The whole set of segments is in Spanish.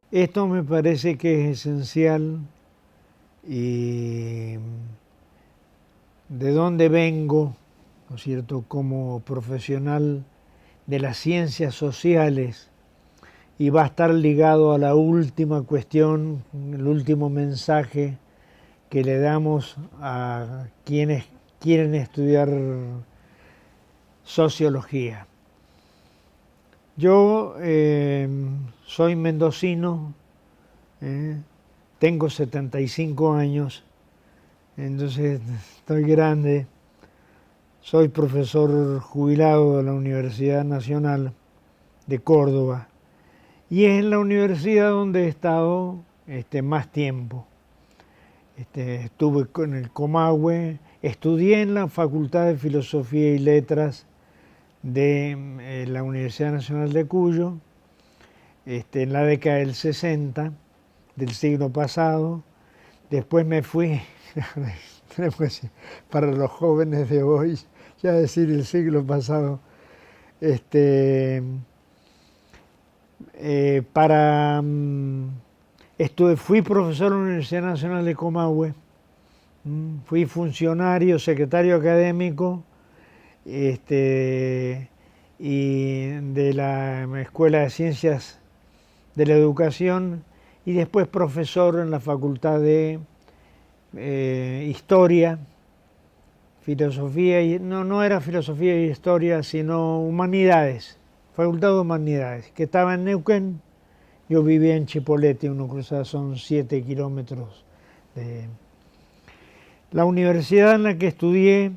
Esto me parece que es esencial y de dónde vengo, ¿no es cierto?, como profesional de las ciencias sociales, y va a estar ligado a la última cuestión, el último mensaje que le damos a quienes quieren estudiar sociología. Yo soy mendocino, tengo 75 años, entonces estoy grande, soy profesor jubilado de la Universidad Nacional de Córdoba y es en la universidad donde he estado más tiempo. Estuve en el Comahue, estudié en la Facultad de Filosofía y Letras de la Universidad Nacional de Cuyo, en la década del 60 del siglo pasado. Después me fui, para los jóvenes de hoy, ya decir el siglo pasado, fui profesor en la Universidad Nacional de Comahue, fui funcionario, secretario académico, y de la Escuela de Ciencias de la Educación, y después profesor en la Facultad de Historia, Filosofía, y no era Filosofía y Historia, sino Humanidades, Facultad de Humanidades, que estaba en Neuquén. Yo vivía en Chipolete, son 7 kilómetros de... La universidad en la que estudié,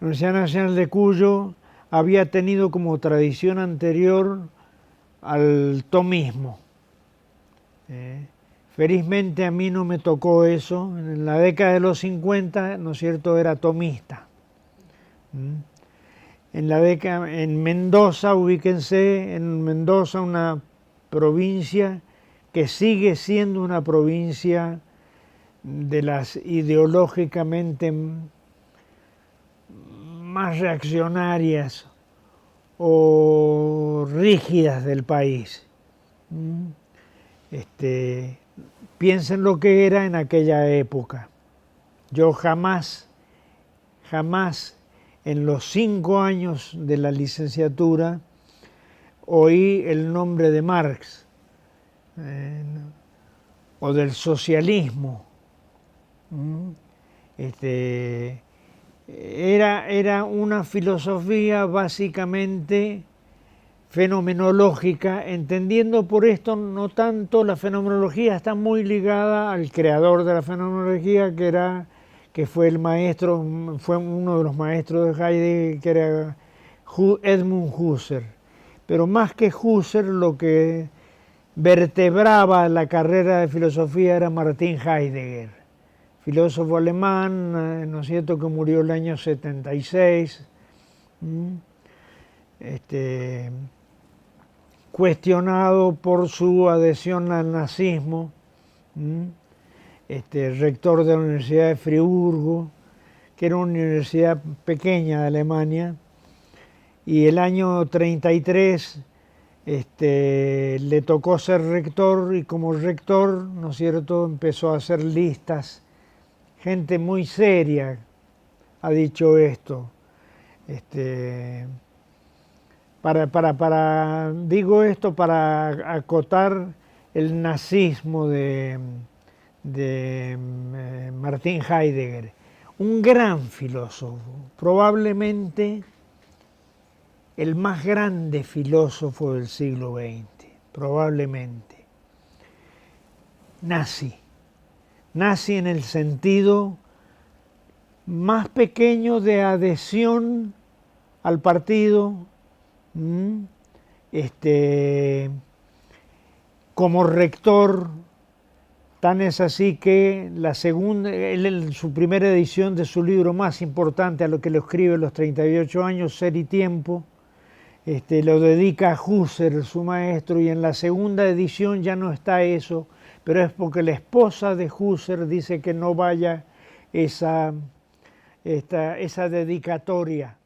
la Universidad Nacional de Cuyo, había tenido como tradición anterior al tomismo. Felizmente a mí no me tocó eso. En la década de los 50, ¿no es cierto?, era tomista. En Mendoza, ubíquense, en Mendoza, una provincia que sigue siendo una provincia de las ideológicamente más reaccionarias o rígidas del país. Piensen lo que era en aquella época. Yo jamás en los 5 años de la licenciatura oí el nombre de Marx o del socialismo. Era una filosofía básicamente fenomenológica, entendiendo por esto no tanto la fenomenología, está muy ligada al creador de la fenomenología, que fue uno de los maestros de Heidegger, que era Edmund Husserl. Pero más que Husserl, lo que vertebraba la carrera de filosofía era Martin Heidegger, filósofo alemán, ¿no es cierto?, que murió el año 76, cuestionado por su adhesión al nazismo, rector de la Universidad de Friburgo, que era una universidad pequeña de Alemania, y el año 33 le tocó ser rector, y como rector, ¿no es cierto?, empezó a hacer listas. Gente muy seria ha dicho esto. Digo esto para acotar el nazismo de Martin Heidegger, un gran filósofo, probablemente el más grande filósofo del siglo XX, probablemente. Nazi en el sentido más pequeño de adhesión al partido, como rector Tan es así que la segunda, su primera edición de su libro más importante, a lo que lo escribe a los 38 años, Ser y Tiempo, lo dedica a Husserl, su maestro, y en la segunda edición ya no está eso, pero es porque la esposa de Husserl dice que no vaya esa dedicatoria,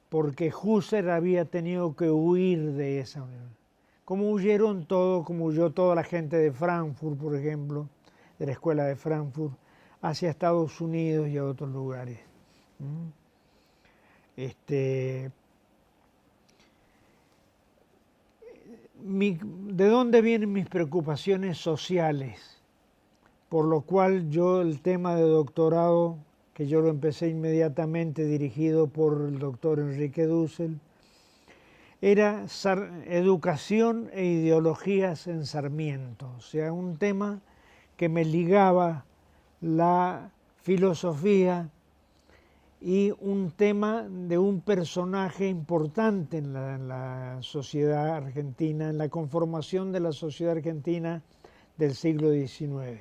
porque Husserl había tenido que huir de esa unión. Como huyeron todos, como huyó toda la gente de Frankfurt, por ejemplo, de la escuela de Frankfurt, hacia Estados Unidos y a otros lugares. ¿De dónde vienen mis preocupaciones sociales? Por lo cual yo el tema de doctorado, que yo lo empecé inmediatamente dirigido por el doctor Enrique Dussel, era educación e ideologías en Sarmiento, o sea, un tema que me ligaba la filosofía y un tema de un personaje importante en la sociedad argentina, en la conformación de la sociedad argentina del siglo XIX.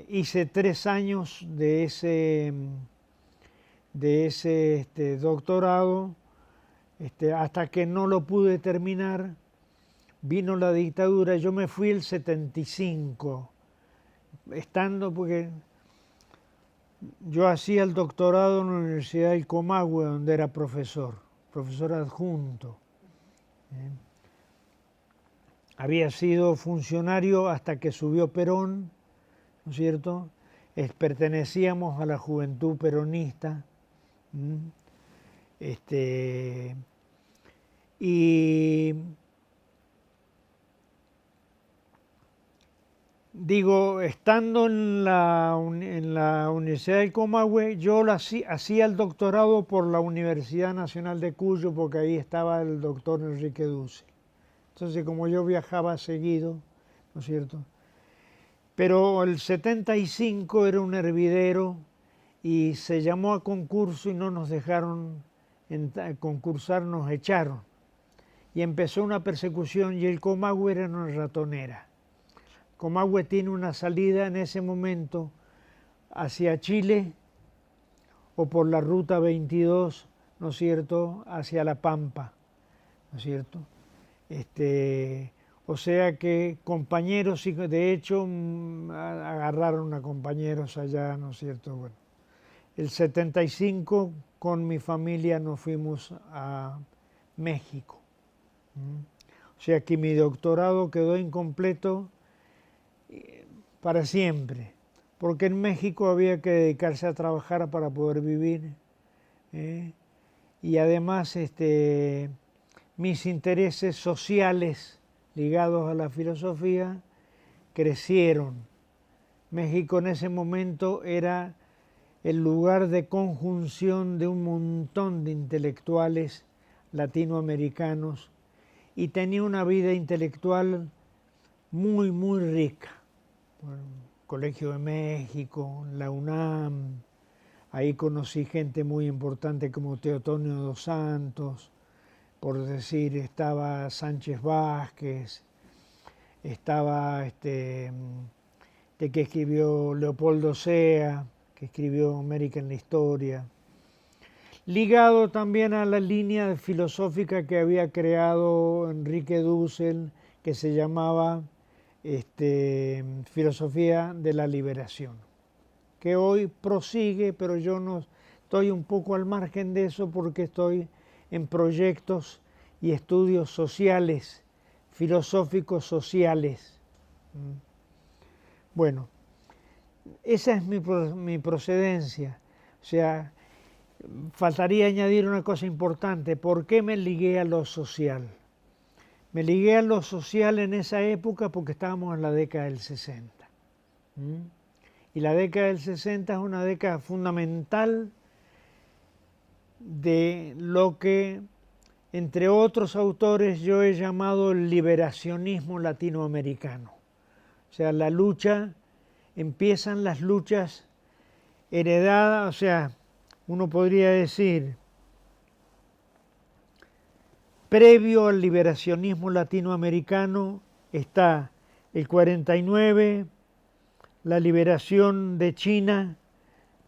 Hice 3 años de ese doctorado, hasta que no lo pude terminar, vino la dictadura. Yo me fui el 75, porque yo hacía el doctorado en la Universidad del Comahue, donde era profesor adjunto. Había sido funcionario hasta que subió Perón, ¿no es cierto? Pertenecíamos a la juventud peronista. Y digo, estando en la Universidad del Comahue, yo hacía el doctorado por la Universidad Nacional de Cuyo, porque ahí estaba el doctor Enrique Dussel. Entonces, como yo viajaba seguido, ¿no es cierto? Pero el 75 era un hervidero y se llamó a concurso y no nos dejaron concursar, nos echaron. Y empezó una persecución y el Comahue era una ratonera. Comahue tiene una salida en ese momento hacia Chile o por la ruta 22, ¿no es cierto?, hacia La Pampa, ¿no es cierto? O sea que compañeros, de hecho, agarraron a compañeros allá, ¿no es cierto? Bueno, el 75 con mi familia nos fuimos a México. O sea que mi doctorado quedó incompleto para siempre, porque en México había que dedicarse a trabajar para poder vivir, y además mis intereses sociales ligados a la filosofía crecieron. México en ese momento era el lugar de conjunción de un montón de intelectuales latinoamericanos y tenía una vida intelectual muy, muy rica. Colegio de México, la UNAM, ahí conocí gente muy importante como Teotonio dos Santos, por decir, estaba Sánchez Vázquez, estaba que escribió Leopoldo Sea, que escribió América en la Historia, ligado también a la línea filosófica que había creado Enrique Dussel, que se llamaba Filosofía de la Liberación, que hoy prosigue, pero yo no estoy un poco al margen de eso porque estoy en proyectos y estudios sociales, filosóficos sociales. Bueno, esa es mi procedencia. O sea, faltaría añadir una cosa importante. ¿Por qué me ligué a lo social? Me ligué a lo social en esa época porque estábamos en la década del 60. Y la década del 60 es una década fundamental de lo que, entre otros autores, yo he llamado el liberacionismo latinoamericano. O sea, empiezan las luchas heredadas, o sea, uno podría decir, previo al liberacionismo latinoamericano está El 49, la liberación de China,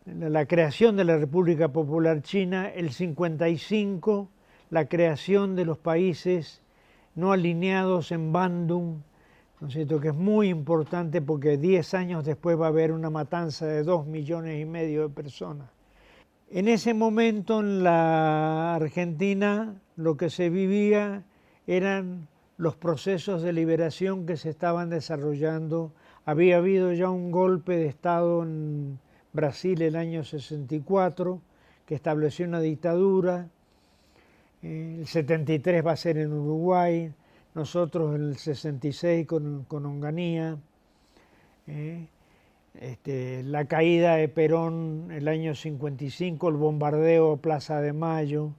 la creación de la República Popular China. El 55, la creación de los países no alineados en Bandung, ¿no es cierto?, que es muy importante porque 10 años después va a haber una matanza de 2,5 millones de personas. En ese momento en la Argentina lo que se vivía eran los procesos de liberación que se estaban desarrollando. Había habido ya un golpe de Estado en Brasil el año 64 que estableció una dictadura. El 73 va a ser en Uruguay, nosotros en el 66 con Onganía. La caída de Perón el año 55, el bombardeo a Plaza de Mayo,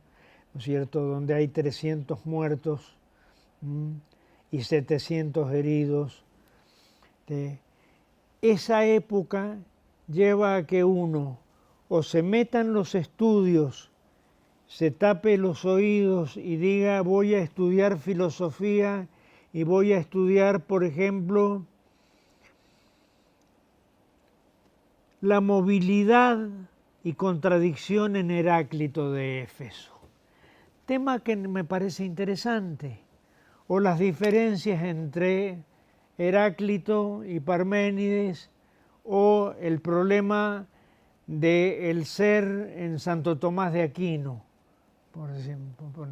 ¿no es cierto?, donde hay 300 muertos y 700 heridos. Esa época lleva a que uno o se meta en los estudios, se tape los oídos y diga voy a estudiar filosofía y voy a estudiar, por ejemplo, la movilidad y contradicción en Heráclito de Éfeso, tema que me parece interesante, o las diferencias entre Heráclito y Parménides, o el problema del ser en Santo Tomás de Aquino, por ejemplo. O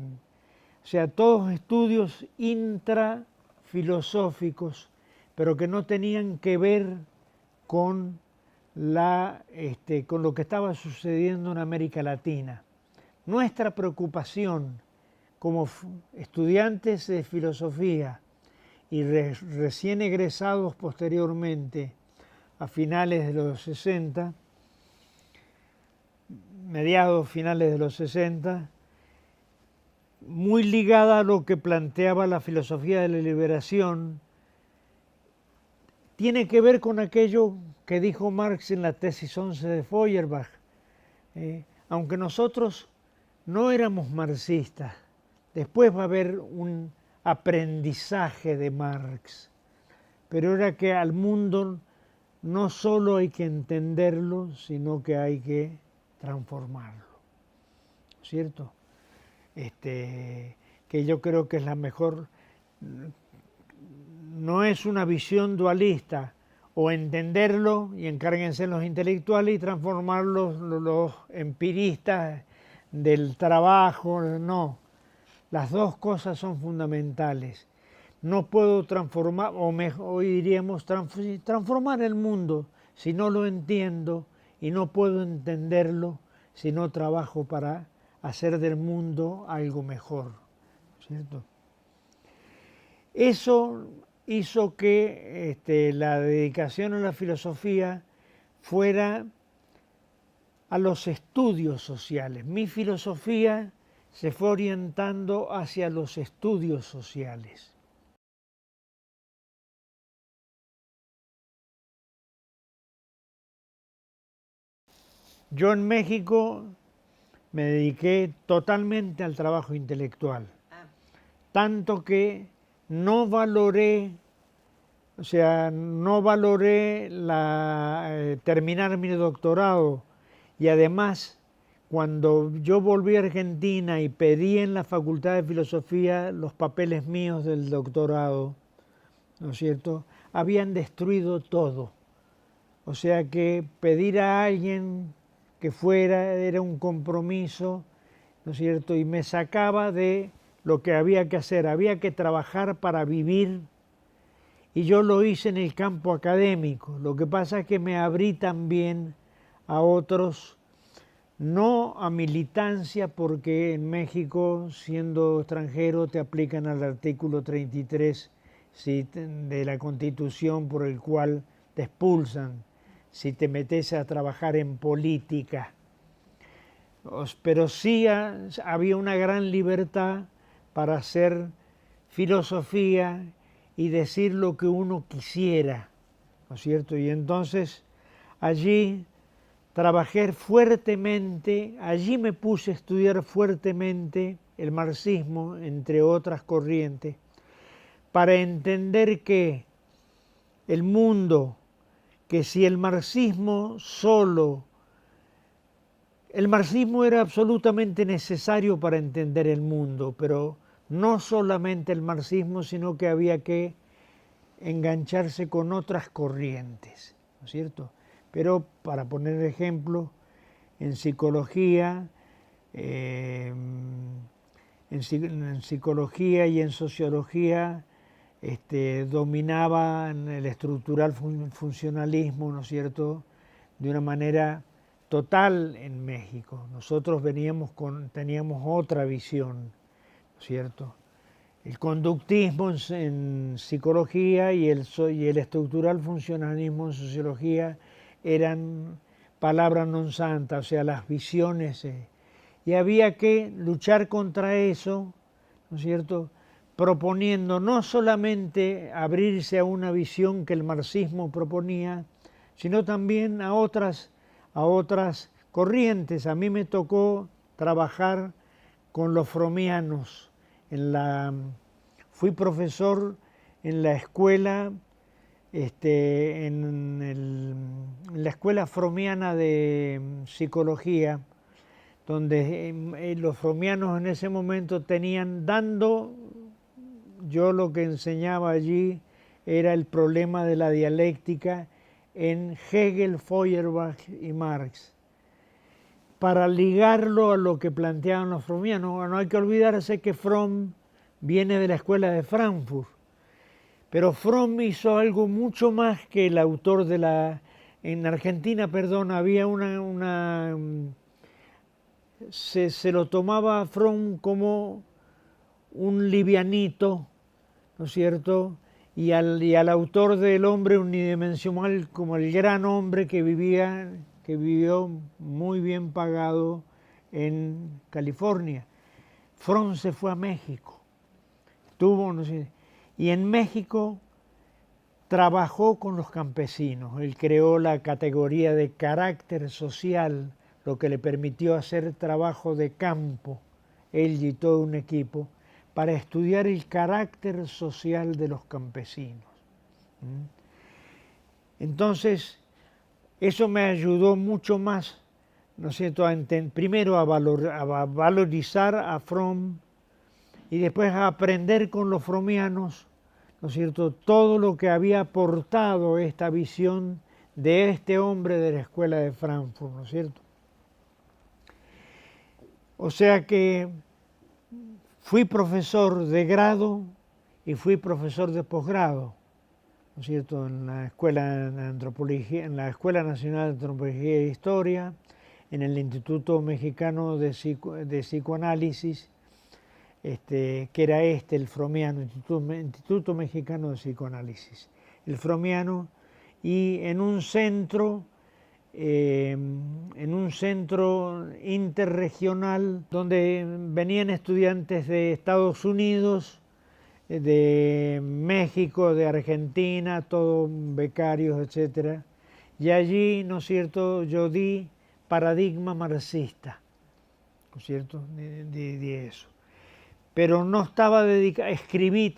sea, todos estudios intrafilosóficos, pero que no tenían que ver con lo que estaba sucediendo en América Latina. Nuestra preocupación como estudiantes de filosofía y recién egresados posteriormente a finales de los 60, mediados finales de los 60, muy ligada a lo que planteaba la filosofía de la liberación, tiene que ver con aquello que dijo Marx en la tesis 11 de Feuerbach. Aunque nosotros no éramos marxistas, después va a haber un aprendizaje de Marx, pero era que al mundo no solo hay que entenderlo, sino que hay que transformarlo, ¿cierto? Que yo creo que es la mejor. No es una visión dualista, o entenderlo y encárguense los intelectuales y transformarlos los empiristas del trabajo. No, las dos cosas son fundamentales. No puedo transformar, hoy diríamos transformar el mundo si no lo entiendo, y no puedo entenderlo si no trabajo para hacer del mundo algo mejor, ¿cierto? Eso hizo que la dedicación a la filosofía fuera a los estudios sociales. Mi filosofía se fue orientando hacia los estudios sociales. Yo en México me dediqué totalmente al trabajo intelectual, tanto que no valoré terminar mi doctorado, y además cuando yo volví a Argentina y pedí en la Facultad de Filosofía los papeles míos del doctorado, ¿no es cierto?, habían destruido todo. O sea que pedir a alguien que fuera era un compromiso, ¿no es cierto?, y me sacaba de lo que había que hacer. Había que trabajar para vivir, y yo lo hice en el campo académico. Lo que pasa es que me abrí también a otros, no a militancia, porque en México, siendo extranjero, te aplican al artículo 33 de la Constitución, por el cual te expulsan si te metes a trabajar en política. Pero sí había una gran libertad para hacer filosofía y decir lo que uno quisiera, ¿no es cierto? Y entonces allí trabajé fuertemente, allí me puse a estudiar fuertemente el marxismo, entre otras corrientes, para entender que el mundo, que si el marxismo solo, el marxismo era absolutamente necesario para entender el mundo, pero no solamente el marxismo, sino que había que engancharse con otras corrientes, ¿no es cierto? Pero para poner ejemplo, en psicología, en psicología y en sociología dominaban el estructural funcionalismo, ¿no es cierto?, de una manera total en México. Nosotros teníamos otra visión, ¿no es cierto? El conductismo en psicología y el estructural funcionalismo en sociología eran palabras non santas, o sea, las visiones. Y había que luchar contra eso, ¿no es cierto?, proponiendo no solamente abrirse a una visión que el marxismo proponía, sino también a otras corrientes. A mí me tocó trabajar con los fromianos. Fui profesor en la escuela, en la escuela fromiana de psicología, donde los fromianos en ese momento yo lo que enseñaba allí era el problema de la dialéctica en Hegel, Feuerbach y Marx, para ligarlo a lo que planteaban los fromianos. No hay que olvidarse que Fromm viene de la escuela de Frankfurt, pero Fromm hizo algo mucho más que el autor de la... En Argentina, perdón, había se lo tomaba a Fromm como un livianito, ¿no es cierto?, y al autor del hombre unidimensional como el gran hombre que vivió muy bien pagado en California. Fromm se fue a México, no sé, y en México trabajó con los campesinos. Él creó la categoría de carácter social, lo que le permitió hacer trabajo de campo, él y todo un equipo, para estudiar el carácter social de los campesinos. Entonces, eso me ayudó mucho más, ¿no es cierto?, primero a valorizar a Fromm y después a aprender con los fromianos, ¿no es cierto?, todo lo que había aportado esta visión de este hombre de la escuela de Frankfurt, ¿no es cierto? O sea que fui profesor de grado y fui profesor de posgrado, ¿no es cierto?, en la Escuela de Antropología, en la Escuela Nacional de Antropología e Historia, en el Instituto Mexicano de Psicoanálisis, que era el fromiano, Instituto Mexicano de Psicoanálisis, el fromiano, y en un centro interregional donde venían estudiantes de Estados Unidos, de México, de Argentina, todos becarios, etc. Y allí, ¿no es cierto?, yo di paradigma marxista, ¿no es cierto?, di eso. Pero no estaba dedicado, escribí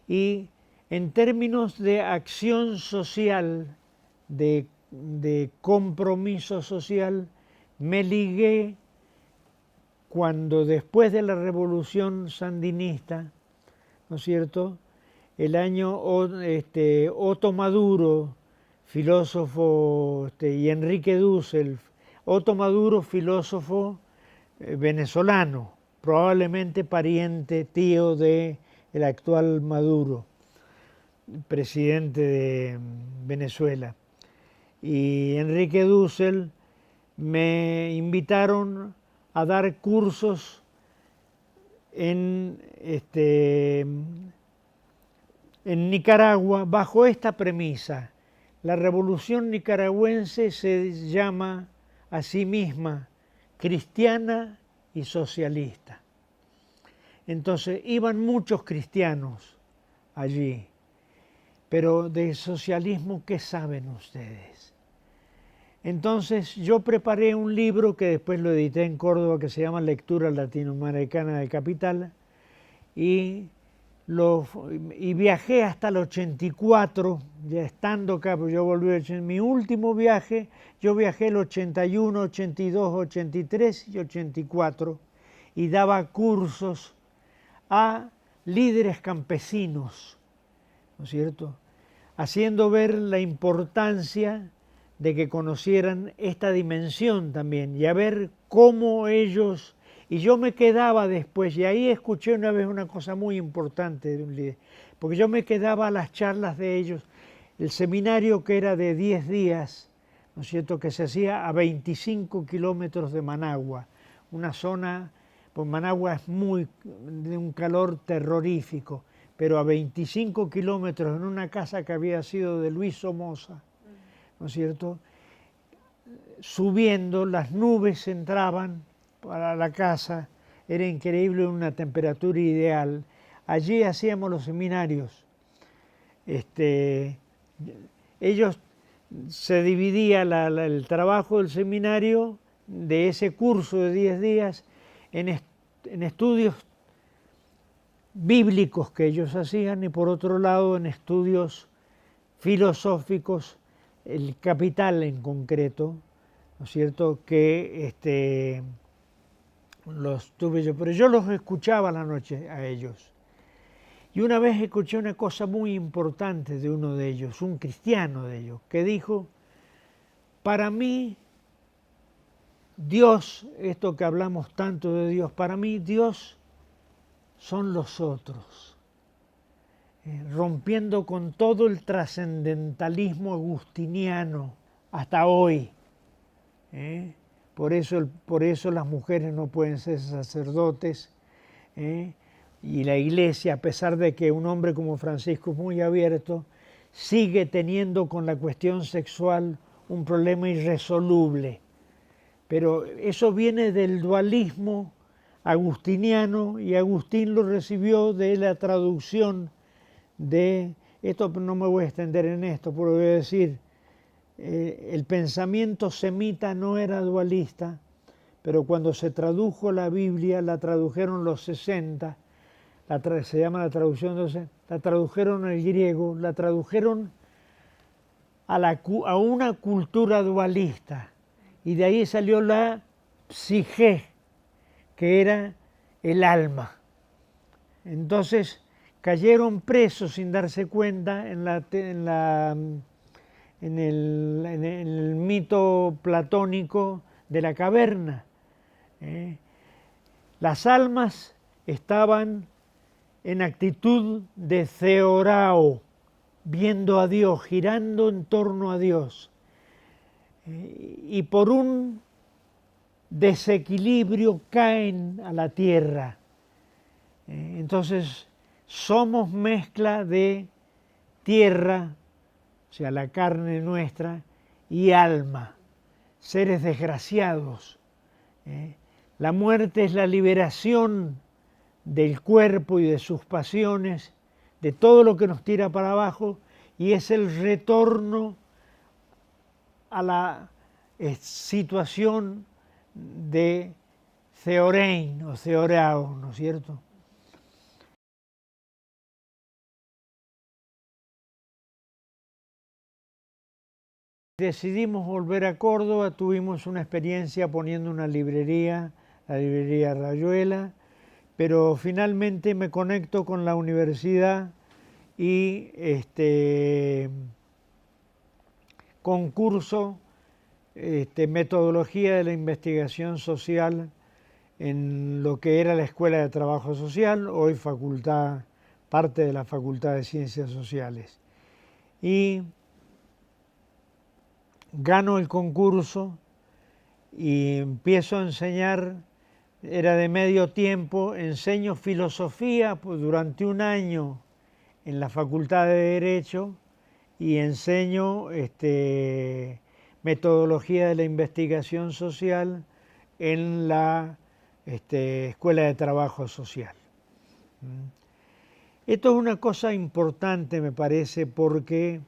y en términos de acción social, de compromiso social, me ligué cuando después de la Revolución Sandinista, ¿no es cierto?, el año Otto Maduro, filósofo, y Enrique Dussel, Otto Maduro, filósofo venezolano, probablemente pariente, tío de el actual Maduro, presidente de Venezuela. Y Enrique Dussel me invitaron a dar cursos en Nicaragua bajo esta premisa. La revolución nicaragüense se llama a sí misma cristiana y socialista. Entonces iban muchos cristianos allí, pero de socialismo, ¿qué saben ustedes? Entonces yo preparé un libro que después lo edité en Córdoba, que se llama Lectura Latinoamericana del Capital, y y viajé hasta el 84, ya estando acá, pues yo volví en mi último viaje, yo viajé el 81, 82, 83 y 84 y daba cursos a líderes campesinos, ¿no es cierto? Haciendo ver la importancia de que conocieran esta dimensión también y a ver cómo ellos. Y yo me quedaba después, y ahí escuché una vez una cosa muy importante de un líder, porque yo me quedaba a las charlas de ellos, el seminario que era de 10 días, ¿no es cierto?, que se hacía a 25 kilómetros de Managua, una zona, pues Managua es de un calor terrorífico, pero a 25 kilómetros en una casa que había sido de Luis Somoza, ¿no es cierto?, subiendo, las nubes entraban para la casa, era increíble, una temperatura ideal. Allí hacíamos los seminarios. Ellos se dividía el trabajo del seminario de ese curso de 10 días en estudios bíblicos que ellos hacían y por otro lado en estudios filosóficos, el Capital en concreto, ¿no es cierto?, que los tuve yo, pero yo los escuchaba a la noche a ellos. Y una vez escuché una cosa muy importante de uno de ellos, un cristiano de ellos, que dijo, para mí Dios, esto que hablamos tanto de Dios, para mí Dios son los otros, rompiendo con todo el trascendentalismo agustiniano hasta hoy. Por eso las mujeres no pueden ser sacerdotes, y la Iglesia, a pesar de que un hombre como Francisco es muy abierto, sigue teniendo con la cuestión sexual un problema irresoluble. Pero eso viene del dualismo agustiniano y Agustín lo recibió de la traducción de, esto no me voy a extender en esto, pero voy a decir, el pensamiento semita no era dualista, pero cuando se tradujo la Biblia, la tradujeron los 60, se llama la traducción 12, la tradujeron al griego, la tradujeron a una cultura dualista, y de ahí salió la psique, que era el alma. Entonces cayeron presos sin darse cuenta en el mito platónico de la caverna. Las almas estaban en actitud de theorao, viendo a Dios, girando en torno a Dios. Y por un desequilibrio caen a la tierra. Entonces somos mezcla de tierra, o sea, la carne nuestra, y alma, seres desgraciados. La muerte es la liberación del cuerpo y de sus pasiones, de todo lo que nos tira para abajo, y es el retorno a la situación de theorein o theorao, ¿no es cierto? Decidimos volver a Córdoba, tuvimos una experiencia poniendo una librería, la librería Rayuela, pero finalmente me conecto con la universidad y concurso metodología de la investigación social en lo que era la Escuela de Trabajo Social, hoy facultad, parte de la Facultad de Ciencias Sociales. Y gano el concurso y empiezo a enseñar, era de medio tiempo, enseño filosofía pues, durante un año en la Facultad de Derecho y enseño metodología de la investigación social en la Escuela de Trabajo Social. Esto es una cosa importante, me parece, porque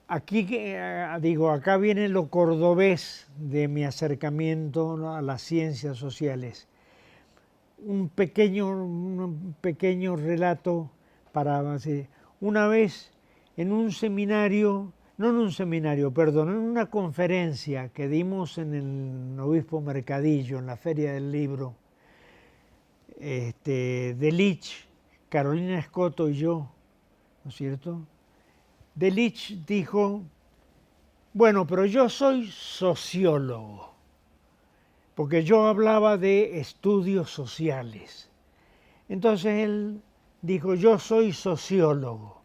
acá viene lo cordobés de mi acercamiento, ¿no?, a las ciencias sociales. un pequeño relato para así. Una vez en un seminario, no en un seminario, perdón, en una conferencia que dimos en el Obispo Mercadillo, en la Feria del Libro, Delitzsch, Carolina Escoto y yo, ¿no es cierto? Delitzsch dijo, bueno, pero yo soy sociólogo, porque yo hablaba de estudios sociales. Entonces él dijo, yo soy sociólogo.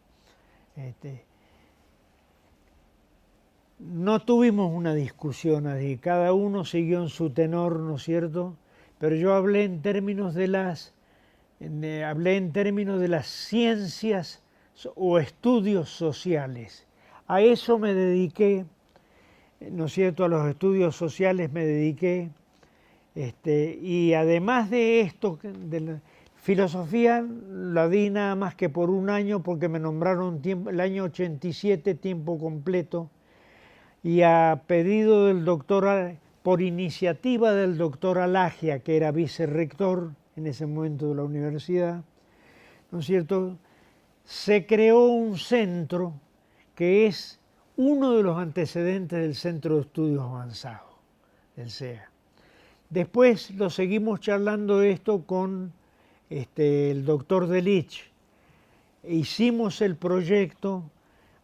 No tuvimos una discusión así, cada uno siguió en su tenor, ¿no es cierto? Pero yo hablé en términos de las ciencias o estudios sociales. A eso me dediqué, ¿no es cierto? A los estudios sociales me dediqué. Y además de esto, de la filosofía la di nada más que por un año porque me nombraron el año 87 tiempo completo y a pedido del doctor, por iniciativa del doctor Alagia, que era vicerrector en ese momento de la universidad, ¿no es cierto?, se creó un centro que es uno de los antecedentes del Centro de Estudios Avanzados, del CEA. Después lo seguimos charlando esto con el doctor Delitzsch. Hicimos el proyecto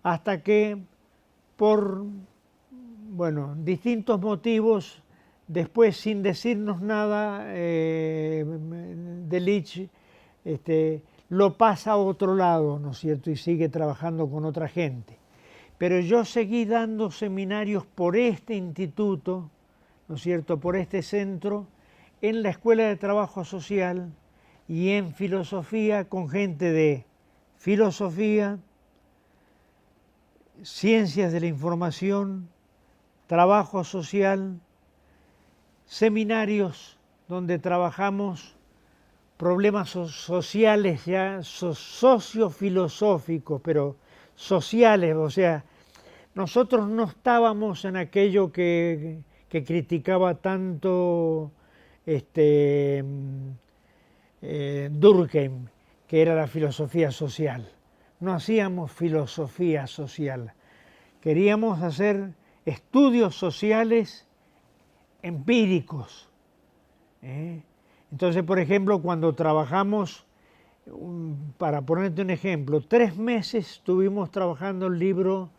hasta que por distintos motivos, después sin decirnos nada, Delitzsch lo pasa a otro lado, ¿no es cierto? Y sigue trabajando con otra gente. Pero yo seguí dando seminarios por este instituto, ¿no es cierto?, por este centro, en la Escuela de Trabajo Social y en filosofía con gente de filosofía, ciencias de la información, trabajo social, seminarios donde trabajamos problemas sociales ya sociofilosóficos, pero sociales, o sea, nosotros no estábamos en aquello que criticaba tanto Durkheim, que era la filosofía social. No hacíamos filosofía social, queríamos hacer estudios sociales empíricos. Entonces, por ejemplo, cuando trabajamos, para ponerte un ejemplo, 3 meses estuvimos trabajando el libro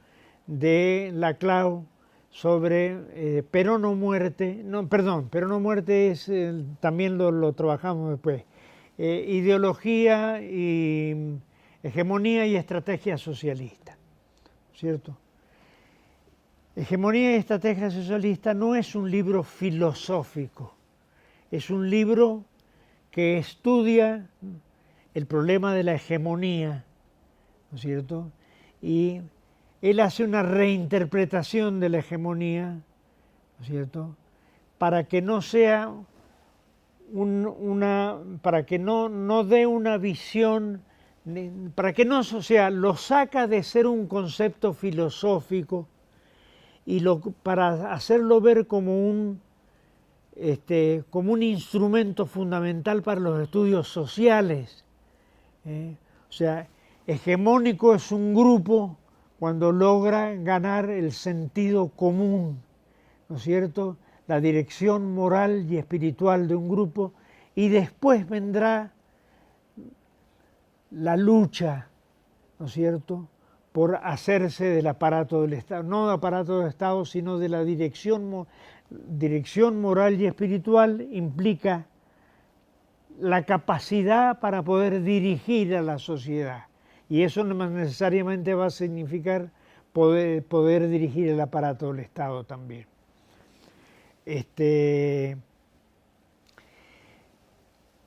de Laclau sobre Perón o muerte, Perón o muerte es, también lo trabajamos después, ideología y hegemonía y estrategia socialista, ¿cierto? Hegemonía y estrategia socialista no es un libro filosófico, es un libro que estudia el problema de la hegemonía, ¿no es cierto? Y él hace una reinterpretación de la hegemonía, ¿no es cierto?, para que no sea para que no dé una visión, para que no, o sea, lo saca de ser un concepto filosófico y para hacerlo ver como un instrumento fundamental para los estudios sociales. O sea, hegemónico es un grupo cuando logra ganar el sentido común, ¿no es cierto?, la dirección moral y espiritual de un grupo, y después vendrá la lucha, ¿no es cierto?, por hacerse del aparato del Estado, no del aparato del Estado, sino de la dirección moral y espiritual. Implica la capacidad para poder dirigir a la sociedad, y eso no necesariamente va a significar poder dirigir el aparato del Estado también.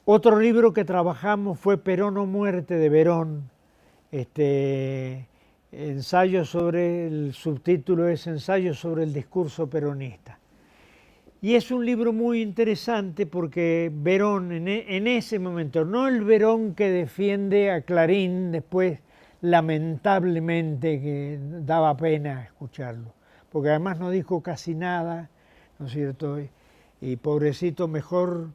Otro libro que trabajamos fue Perón o muerte, de Verón. Ensayo sobre, el subtítulo es Ensayo sobre el discurso peronista. Y es un libro muy interesante porque Verón, en ese momento, no el Verón que defiende a Clarín después, lamentablemente, que daba pena escucharlo, porque además no dijo casi nada, ¿no es cierto? Y pobrecito, mejor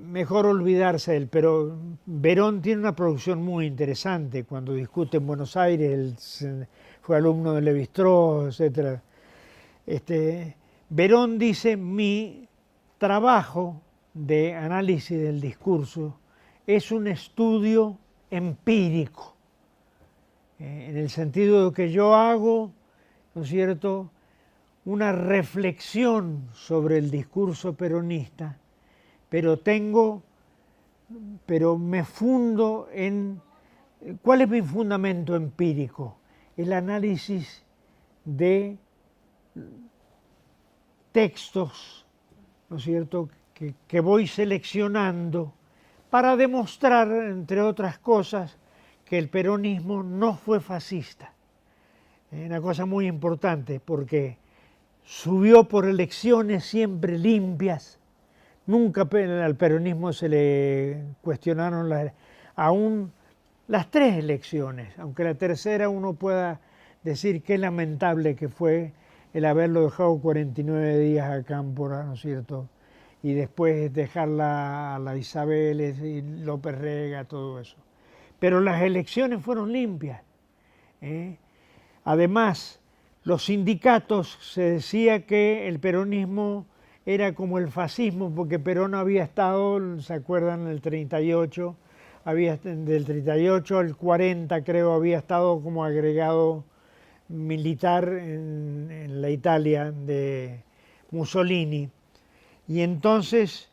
mejor olvidarse de él, pero Verón tiene una producción muy interesante. Cuando discute en Buenos Aires, fue alumno de Lévi-Strauss, etc. Verón dice: mi trabajo de análisis del discurso es un estudio empírico, en el sentido de que yo hago, ¿no es cierto?, una reflexión sobre el discurso peronista, pero me fundo en... ¿Cuál es mi fundamento empírico? El análisis de textos, ¿no es cierto?, que voy seleccionando para demostrar, entre otras cosas, que el peronismo no fue fascista. Es una cosa muy importante, porque subió por elecciones siempre limpias. Nunca al peronismo se le cuestionaron aún las tres elecciones, aunque la tercera uno pueda decir qué lamentable que fue el haberlo dejado 49 días a Cámpora, ¿no es cierto?, y después dejarla a la Isabel y López Rega, todo eso. Pero las elecciones fueron limpias. Además, los sindicatos, se decía que el peronismo era como el fascismo, porque Perón había estado, ¿se acuerdan?, en el 38, del 38 al 40 creo, había estado como agregado militar en la Italia de Mussolini. Y entonces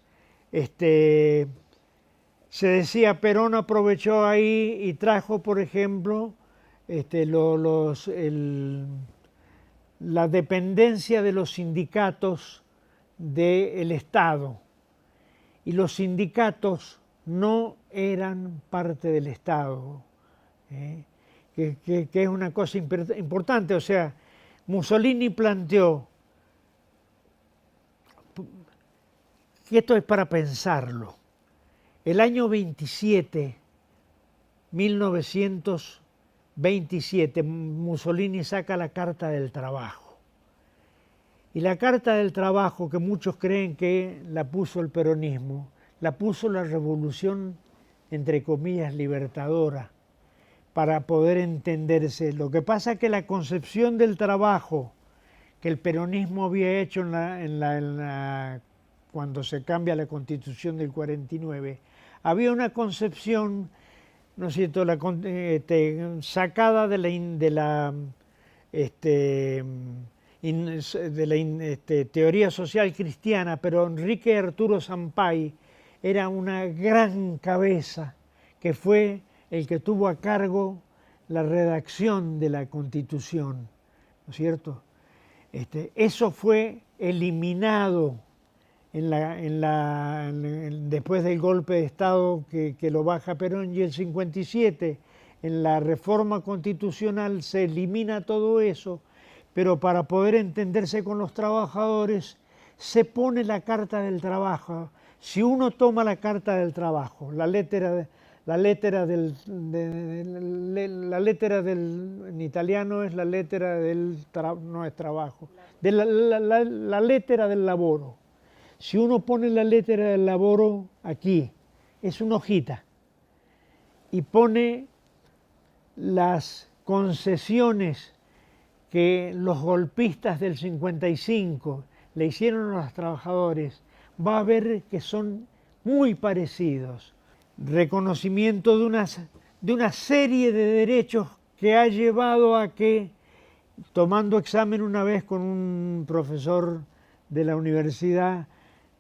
se decía, Perón aprovechó ahí y trajo, por ejemplo, la dependencia de los sindicatos del Estado. Y los sindicatos no eran parte del Estado, que es una cosa importante. O sea, Mussolini planteó, que esto es para pensarlo, el año 27, 1927, Mussolini saca la Carta del Trabajo. Y la Carta del Trabajo, que muchos creen que la puso el peronismo, la puso la revolución, entre comillas, libertadora, para poder entenderse. Lo que pasa es que la concepción del trabajo que el peronismo había hecho cuando se cambia la Constitución del 49, había una concepción, ¿no es cierto?, sacada de la teoría social cristiana, pero Enrique Arturo Sampay era una gran cabeza que fue el que tuvo a cargo la redacción de la Constitución, ¿no es cierto? Eso fue eliminado después del golpe de Estado que lo baja Perón, y el 57, en la reforma constitucional se elimina todo eso, pero para poder entenderse con los trabajadores se pone la Carta del Trabajo. Si uno toma la Carta del Trabajo, la lettera en italiano es la lettera del no es trabajo, la lettera del lavoro. Si uno pone la lettera del lavoro aquí, es una hojita, y pone las concesiones que los golpistas del 55 le hicieron a los trabajadores, va a ver que son muy parecidos. Reconocimiento de una serie de derechos que ha llevado a que, tomando examen una vez con un profesor de la universidad,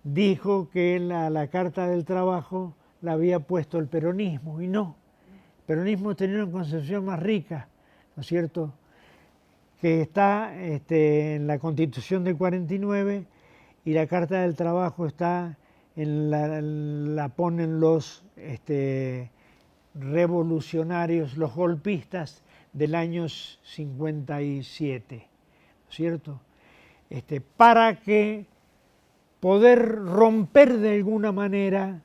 dijo que la Carta del Trabajo la había puesto el peronismo, y no. El peronismo tenía una concepción más rica, ¿no es cierto?, que está en la Constitución del 49, y la Carta del Trabajo está la ponen los revolucionarios, los golpistas del año 57, ¿no es cierto?, para que poder romper de alguna manera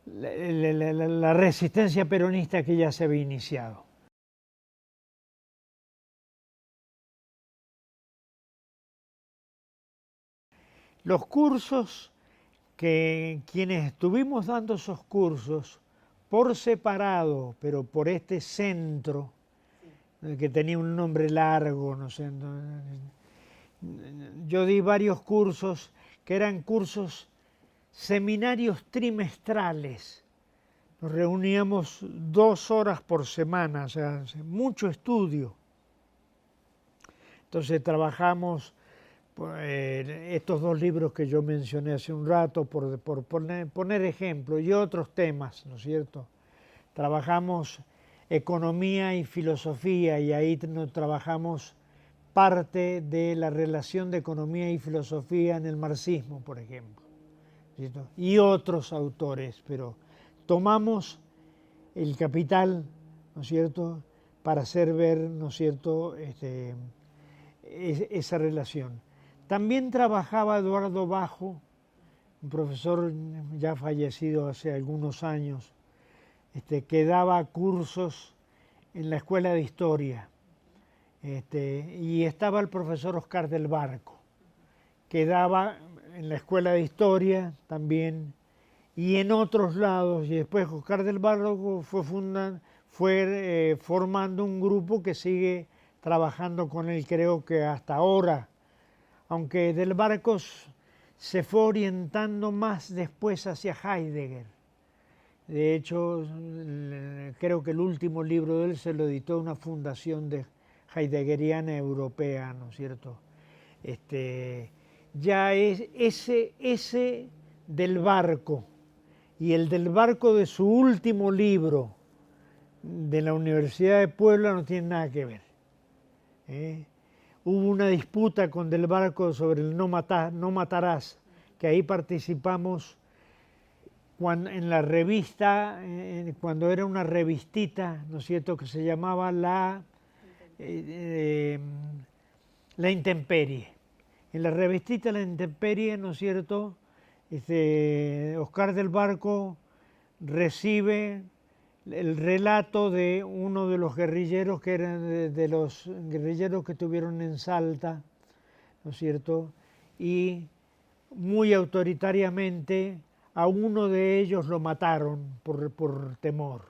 la resistencia peronista que ya se había iniciado. Los cursos que quienes estuvimos dando esos cursos por separado, pero por este centro, que tenía un nombre largo, no sé, yo di varios cursos que eran cursos, seminarios trimestrales. Nos reuníamos 2 horas por semana, o sea, mucho estudio. Entonces trabajamos estos 2 libros que yo mencioné hace un rato, por poner ejemplo, y otros temas, ¿no es cierto? Trabajamos economía y filosofía, y ahí trabajamos parte de la relación de economía y filosofía en el marxismo, por ejemplo, ¿cierto? Y otros autores, pero tomamos el Capital, ¿no es cierto?, para hacer ver, ¿no es cierto?, esa relación. También trabajaba Eduardo Bajo, un profesor ya fallecido hace algunos años, que daba cursos en la Escuela de Historia. Y estaba el profesor Oscar del Barco, que daba en la Escuela de Historia también y en otros lados. Y después Oscar del Barco fue formando un grupo que sigue trabajando con él, creo que hasta ahora, aunque del Barco se fue orientando más después hacia Heidegger. De hecho, creo que el último libro de él se lo editó una fundación heideggeriana europea, ¿no es cierto? Ya es ese del Barco y el del Barco de su último libro de la Universidad de Puebla no tienen nada que ver. Hubo una disputa con Del Barco sobre el no matarás, que ahí participamos en la revista, cuando era una revistita, ¿no es cierto?, que se llamaba La Intemperie. En la revistita La Intemperie, ¿no es cierto?, Oscar del Barco recibe el relato de uno de los guerrilleros que eran de los guerrilleros que tuvieron en Salta, ¿no es cierto?, y muy autoritariamente a uno de ellos lo mataron por temor.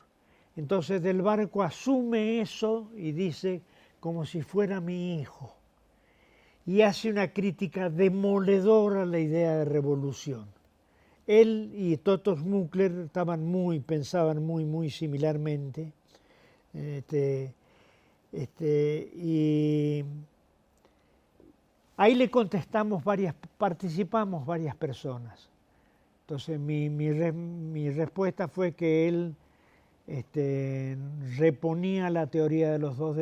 Entonces Del Barco asume eso y dice como si fuera mi hijo, y hace una crítica demoledora a la idea de revolución. Él y Toto Schmuckler pensaban muy similarmente, y ahí le contestamos participamos varias personas. Entonces mi respuesta fue que él reponía la teoría de los 2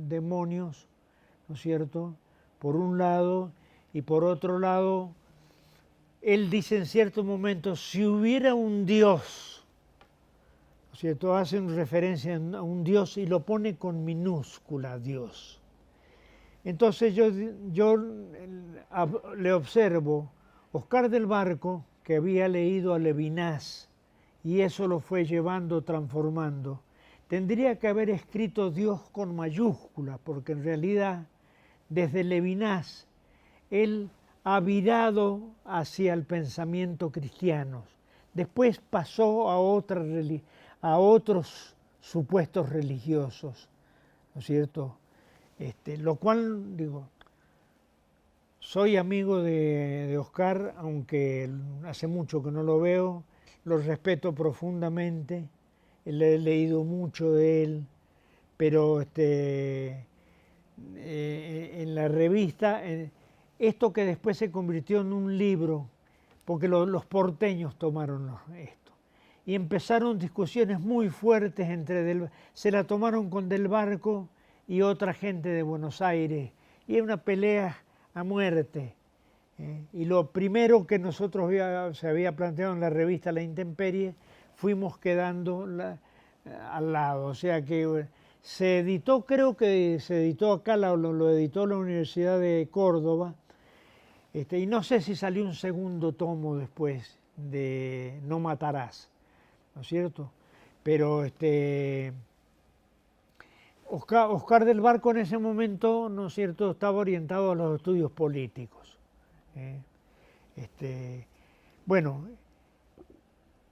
demonios, ¿no es cierto?, por un lado, y por otro lado, él dice en cierto momento, si hubiera un Dios, ¿no es cierto?, hace una referencia a un Dios y lo pone con minúscula, Dios. Entonces yo le observo, Oscar del Barco, que había leído a Levinas, y eso lo fue llevando, transformando, tendría que haber escrito Dios con mayúscula, porque en realidad, desde Levinas, él ha virado hacia el pensamiento cristiano. Después pasó a otros supuestos religiosos, ¿no es cierto? Lo cual, digo, soy amigo de Oscar, aunque hace mucho que no lo veo, lo respeto profundamente, le he leído mucho de él, pero en la revista, esto que después se convirtió en un libro, porque los porteños tomaron esto, y empezaron discusiones muy fuertes se la tomaron con Del Barco y otra gente de Buenos Aires, y era una pelea a muerte. Y lo primero que nosotros se había planteado en la revista La Intemperie, fuimos quedando al lado. O sea que se editó, creo que se editó acá, lo editó la Universidad de Córdoba, y no sé si salió un segundo tomo después de No matarás, ¿no es cierto? Pero Oscar del Barco en ese momento, ¿no es cierto?, estaba orientado a los estudios políticos. Bueno,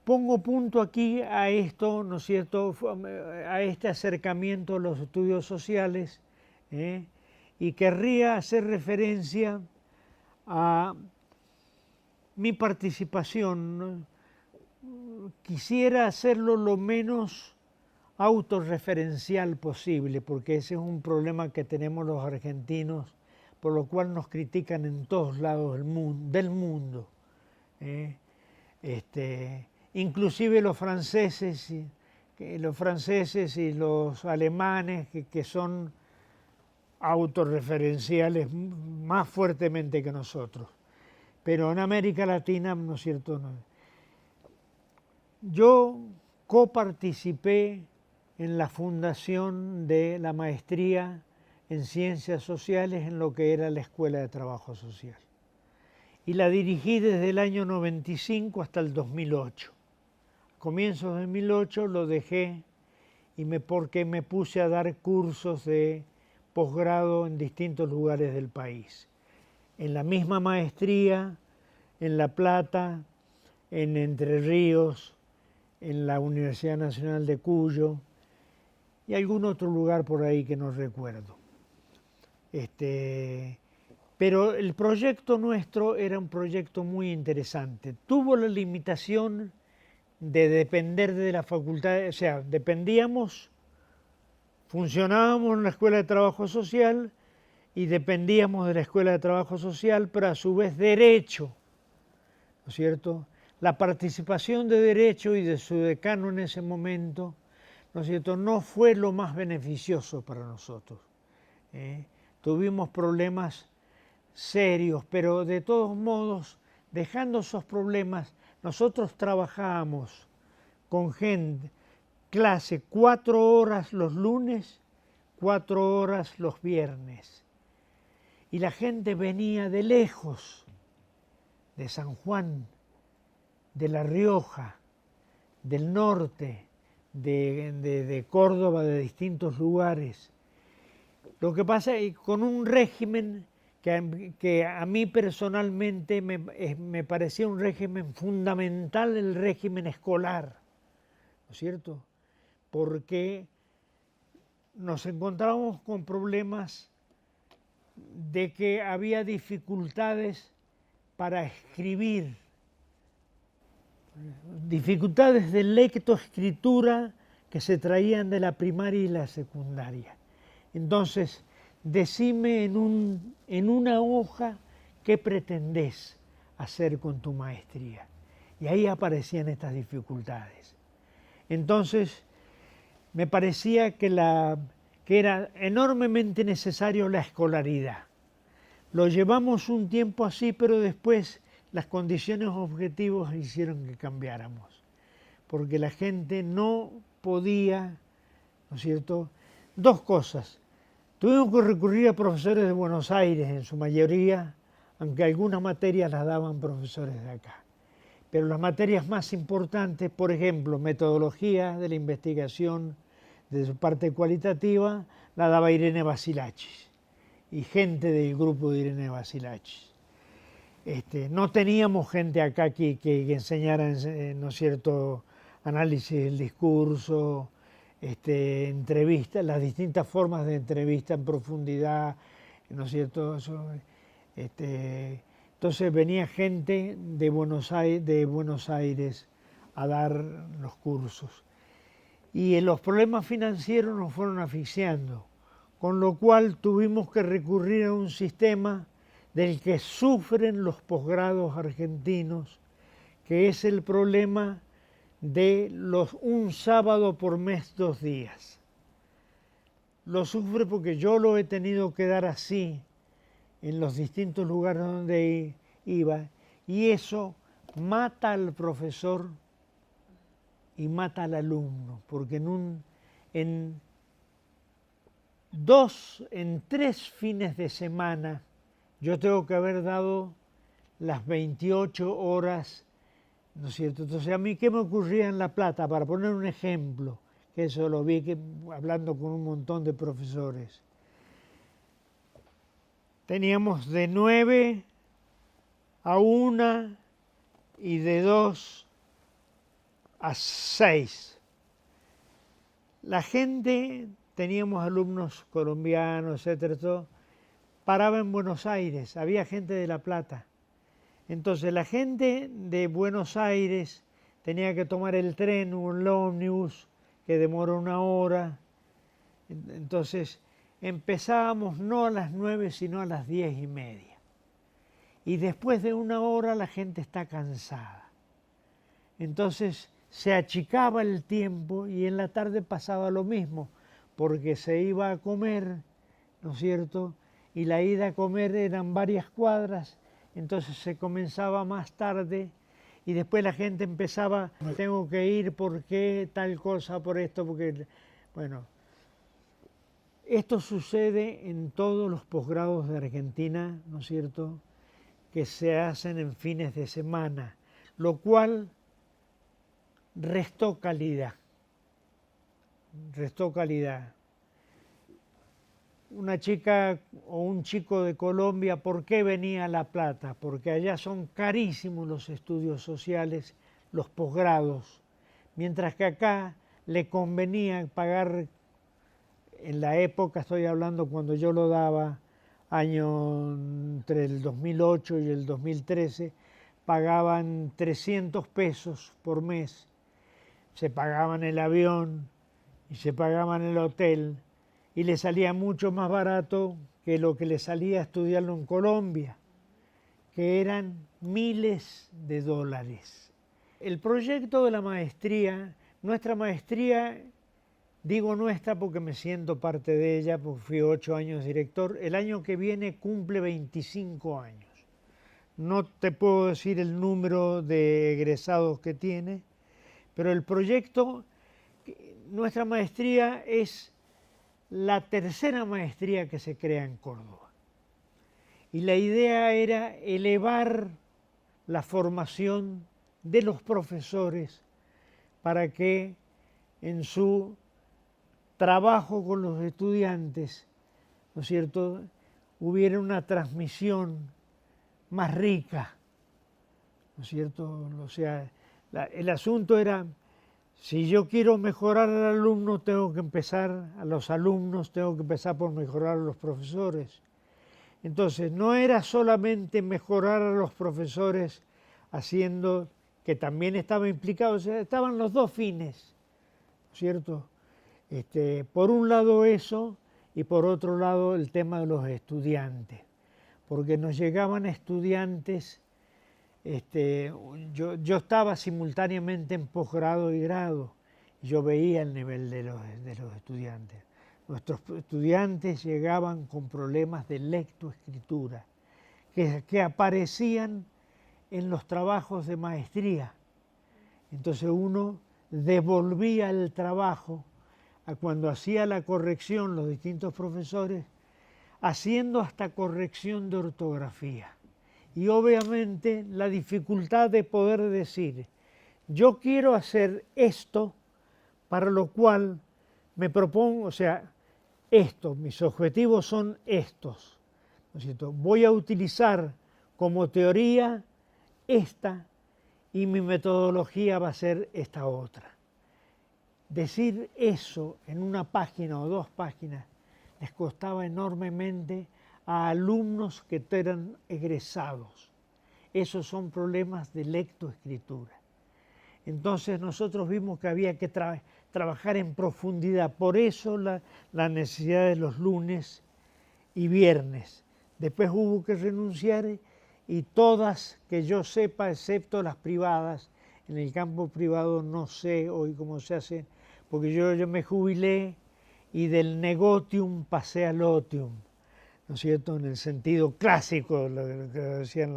pongo punto aquí a esto, ¿no es cierto?, a este acercamiento a los estudios sociales, ¿eh? Y querría hacer referencia a mi participación, ¿no? Quisiera hacerlo lo menos autorreferencial posible, porque ese es un problema que tenemos los argentinos, por lo cual nos critican en todos lados del mundo. ¿Eh? Inclusive los franceses y los alemanes, que son autorreferenciales más fuertemente que nosotros. Pero en América Latina, ¿no es cierto? No. Yo coparticipé en la fundación de la maestría en Ciencias Sociales en lo que era la Escuela de Trabajo Social. Y la dirigí desde el año 95 hasta el 2008. A comienzos de 2008 lo dejé porque me puse a dar cursos de posgrado en distintos lugares del país. En la misma maestría, en La Plata, en Entre Ríos, en la Universidad Nacional de Cuyo y algún otro lugar por ahí que no recuerdo. Pero el proyecto nuestro era un proyecto muy interesante. Tuvo la limitación de depender de la facultad, o sea, funcionábamos en la Escuela de Trabajo Social y dependíamos de la Escuela de Trabajo Social, pero a su vez Derecho, ¿no es cierto? La participación de Derecho y de su decano en ese momento, ¿no es cierto?, no fue lo más beneficioso para nosotros. Tuvimos problemas serios, pero de todos modos, dejando esos problemas, nosotros trabajábamos con gente, clase 4 horas los lunes, 4 horas los viernes. Y la gente venía de lejos, de San Juan, de La Rioja, del norte, de Córdoba, de distintos lugares. Lo que pasa es que con un régimen que a mí personalmente me parecía un régimen fundamental, el régimen escolar, ¿no es cierto? Porque nos encontrábamos con problemas de que había dificultades para escribir, dificultades de lectoescritura que se traían de la primaria y la secundaria. Entonces, decime en una hoja qué pretendés hacer con tu maestría. Y ahí aparecían estas dificultades. Entonces, me parecía que era enormemente necesario la escolaridad. Lo llevamos un tiempo así, pero después las condiciones objetivas hicieron que cambiáramos, porque la gente no podía, ¿no es cierto? Dos cosas. Tuvimos que recurrir a profesores de Buenos Aires en su mayoría, aunque algunas materias las daban profesores de acá. Pero las materias más importantes, por ejemplo, metodología de la investigación de su parte cualitativa, la daba Irene Basilachis y gente del grupo de Irene Basilachis. No teníamos gente acá que enseñara, ¿no es cierto?, análisis del discurso, entrevistas, las distintas formas de entrevista en profundidad, ¿no es cierto? Entonces venía gente de Buenos Aires a dar los cursos. Y los problemas financieros nos fueron asfixiando, con lo cual tuvimos que recurrir a un sistema del que sufren los posgrados argentinos, que es el problema de un sábado por mes, 2 días. Lo sufre porque yo lo he tenido que dar así en los distintos lugares donde iba, y eso mata al profesor y mata al alumno, porque en 3 fines de semana yo tengo que haber dado las 28 horas, ¿no es cierto? Entonces, a mí, ¿qué me ocurría en La Plata? Para poner un ejemplo, que eso lo vi hablando con un montón de profesores. Teníamos de 9 a 1 y de 2 a 6. La gente, teníamos alumnos colombianos, etcétera, todo, paraba en Buenos Aires, había gente de La Plata. Entonces la gente de Buenos Aires tenía que tomar el tren o el ómnibus que demora 1 hora. Entonces empezábamos no a las 9 sino a las 10:30. Y después de 1 hora la gente está cansada. Entonces se achicaba el tiempo y en la tarde pasaba lo mismo, porque se iba a comer, ¿no es cierto? Y la ida a comer eran varias cuadras, entonces se comenzaba más tarde y después la gente empezaba, tengo que ir, ¿por qué tal cosa, por esto? Porque, bueno, esto sucede en todos los posgrados de Argentina, ¿no es cierto?, que se hacen en fines de semana, lo cual restó calidad. Una chica o un chico de Colombia, ¿por qué venía a La Plata? Porque allá son carísimos los estudios sociales, los posgrados, mientras que acá le convenía pagar, en la época, estoy hablando cuando yo lo daba, año entre el 2008 y el 2013, pagaban 300 pesos por mes, se pagaban el avión y se pagaban el hotel, y le salía mucho más barato que lo que le salía estudiarlo en Colombia, que eran miles de dólares. El proyecto de la maestría, nuestra maestría, digo nuestra porque me siento parte de ella, porque fui 8 años director, el año que viene cumple 25 años. No te puedo decir el número de egresados que tiene, pero el proyecto, nuestra maestría es la tercera maestría que se crea en Córdoba. Y la idea era elevar la formación de los profesores para que en su trabajo con los estudiantes, ¿no es cierto?, hubiera una transmisión más rica, ¿no es cierto? O sea, el asunto era, si yo quiero mejorar al alumno, tengo que empezar a los alumnos, tengo que empezar por mejorar a los profesores. Entonces, no era solamente mejorar a los profesores haciendo, que también estaba implicado, o sea, estaban los dos fines, ¿no es cierto? Por un lado eso, y por otro lado el tema de los estudiantes, porque nos llegaban estudiantes. Yo estaba simultáneamente en posgrado y grado, y yo veía el nivel de los estudiantes. Nuestros estudiantes llegaban con problemas de lectoescritura, que aparecían en los trabajos de maestría. Entonces uno devolvía el trabajo a cuando hacía la corrección los distintos profesores, haciendo hasta corrección de ortografía. Y obviamente la dificultad de poder decir, yo quiero hacer esto, para lo cual me propongo, o sea, esto, mis objetivos son estos, ¿no es cierto? Voy a utilizar como teoría esta y mi metodología va a ser esta otra. Decir eso en una página o 2 páginas les costaba enormemente a alumnos que eran egresados. Esos son problemas de lectoescritura. Entonces nosotros vimos que había que trabajar en profundidad. Por eso la necesidad de los lunes y viernes. Después hubo que renunciar y todas, que yo sepa, excepto las privadas, en el campo privado no sé hoy cómo se hace, porque yo me jubilé y del negotium pasé al otium, ¿no es cierto?, en el sentido clásico, lo que decían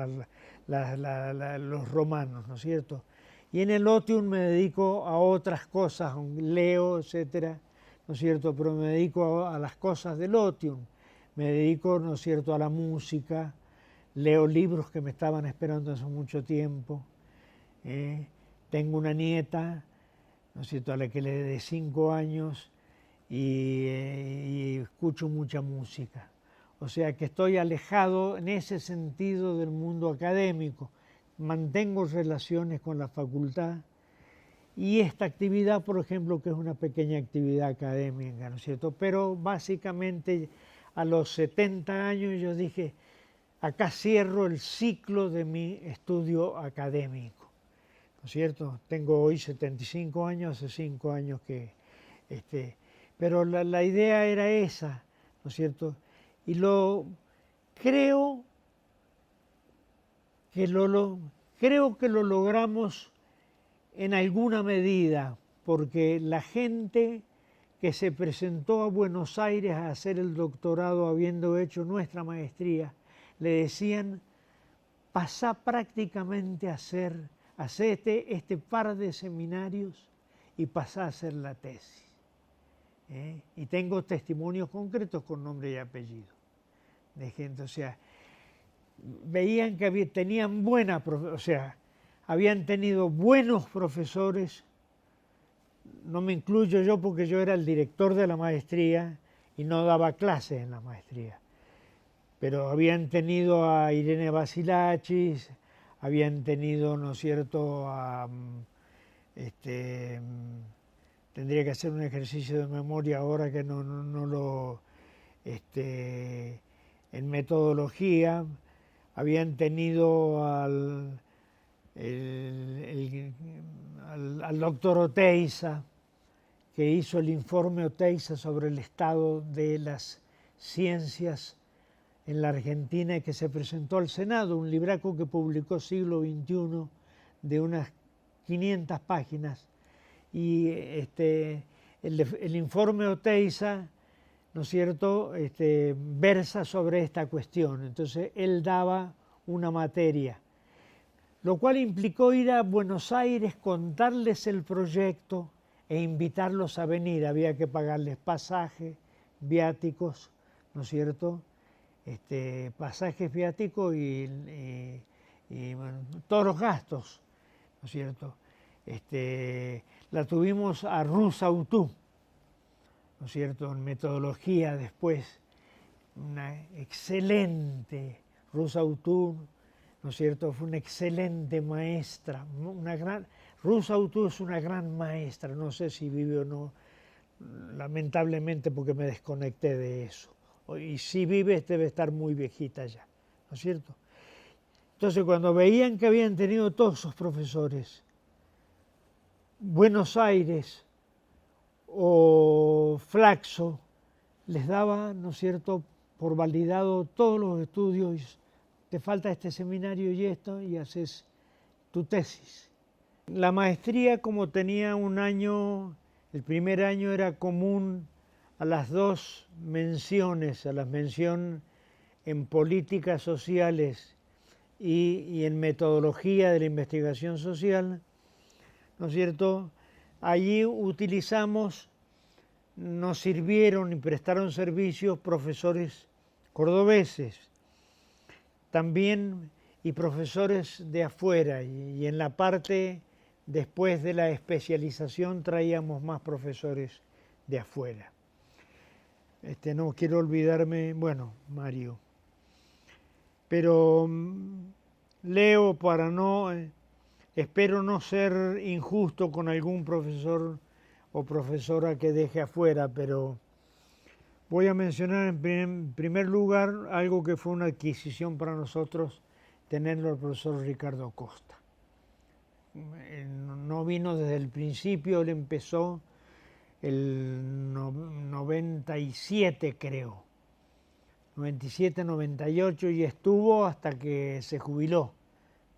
los romanos, ¿no es cierto? Y en el otium me dedico a otras cosas, leo, etcétera, ¿no es cierto?, pero me dedico a las cosas del otium, me dedico, ¿no es cierto?, a la música, leo libros que me estaban esperando hace mucho tiempo, tengo una nieta, ¿no es cierto?, a la que le de 5 años, y escucho mucha música. O sea que estoy alejado en ese sentido del mundo académico. mantengo relaciones con la facultad y esta actividad, por ejemplo, que es una pequeña actividad académica, ¿no es cierto? Pero básicamente a los 70 años yo dije, acá cierro el ciclo de mi estudio académico, ¿no es cierto? Tengo hoy 75 años, hace 5 años que... pero la idea era esa, ¿no es cierto? Y creo creo que lo logramos en alguna medida, porque la gente que se presentó a Buenos Aires a hacer el doctorado habiendo hecho nuestra maestría, le decían, pasá prácticamente a hacer este par de seminarios y pasá a hacer la tesis. Y tengo testimonios concretos con nombre y apellido de gente, o sea, veían que tenían habían tenido buenos profesores. No me incluyo yo porque yo era el director de la maestría y no daba clases en la maestría. Pero habían tenido a Irene Basilachis, habían tenido, ¿no es cierto?, tendría que hacer un ejercicio de memoria ahora que no lo... en metodología, habían tenido al doctor Oteiza, que hizo el informe Oteiza sobre el estado de las ciencias en la Argentina y que se presentó al Senado, un libraco que publicó Siglo XXI de unas 500 páginas. Y el informe Oteiza, ¿no es cierto?, versa sobre esta cuestión. Entonces él daba una materia, lo cual implicó ir a Buenos Aires, contarles el proyecto e invitarlos a venir. Había que pagarles pasaje, viáticos, ¿no es cierto?, pasajes, viáticos y bueno, todos los gastos, ¿no es cierto? La tuvimos a Ruth Autú, ¿no es cierto?, en metodología después, una excelente Ruth Autú, ¿no es cierto?, fue una excelente maestra, Ruth Autú es una gran maestra, no sé si vive o no, lamentablemente porque me desconecté de eso, y si vive debe estar muy viejita ya, ¿no es cierto? Entonces cuando veían que habían tenido todos esos profesores, Buenos Aires o Flaxo les daba, ¿no es cierto?, por validado todos los estudios, te falta este seminario y esto, y haces tu tesis. La maestría, como tenía un año, el primer año era común a las dos menciones, a la mención en políticas sociales y en metodología de la investigación social, ¿no es cierto? Allí nos sirvieron y prestaron servicios profesores cordobeses, también y profesores de afuera, y en la parte después de la especialización traíamos más profesores de afuera. No quiero olvidarme, bueno, Mario, pero leo para no... Espero no ser injusto con algún profesor o profesora que deje afuera, pero voy a mencionar en primer lugar algo que fue una adquisición para nosotros, tenerlo al profesor Ricardo Costa. No vino desde el principio, él empezó el 97 creo, 97, 98 y estuvo hasta que se jubiló,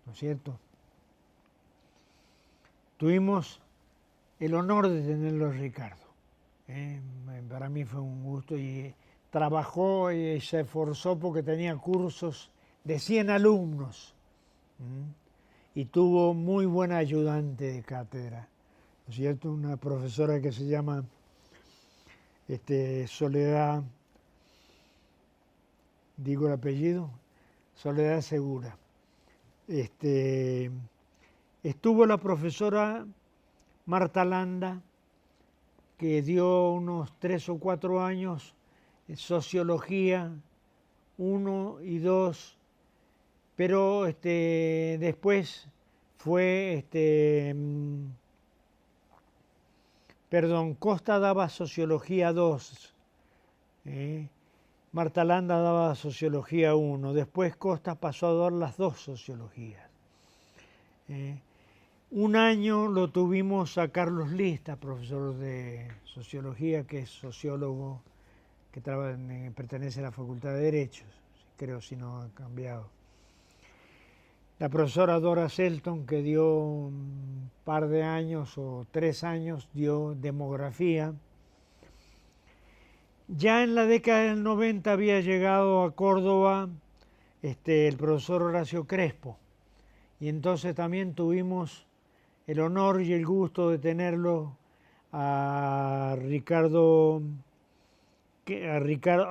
¿no es cierto? Tuvimos el honor de tenerlo a Ricardo. Para mí fue un gusto y trabajó y se esforzó porque tenía cursos de 100 alumnos y tuvo muy buena ayudante de cátedra, ¿no es cierto? Una profesora que se llama Soledad, digo el apellido, Soledad Segura. Estuvo la profesora Marta Landa, que dio unos 3 o 4 años sociología 1 y 2 pero después fue, perdón, Costa daba Sociología 2, Marta Landa daba Sociología 1, después Costa pasó a dar las dos sociologías. Un año lo tuvimos a Carlos Lista, profesor de Sociología, que es sociólogo, que pertenece a la Facultad de Derechos, creo si no ha cambiado. La profesora Dora Selton, que dio un par de años o 3 años, dio demografía. Ya en la década del 90 había llegado a Córdoba el profesor Horacio Crespo, y entonces también tuvimos el honor y el gusto de tenerlo a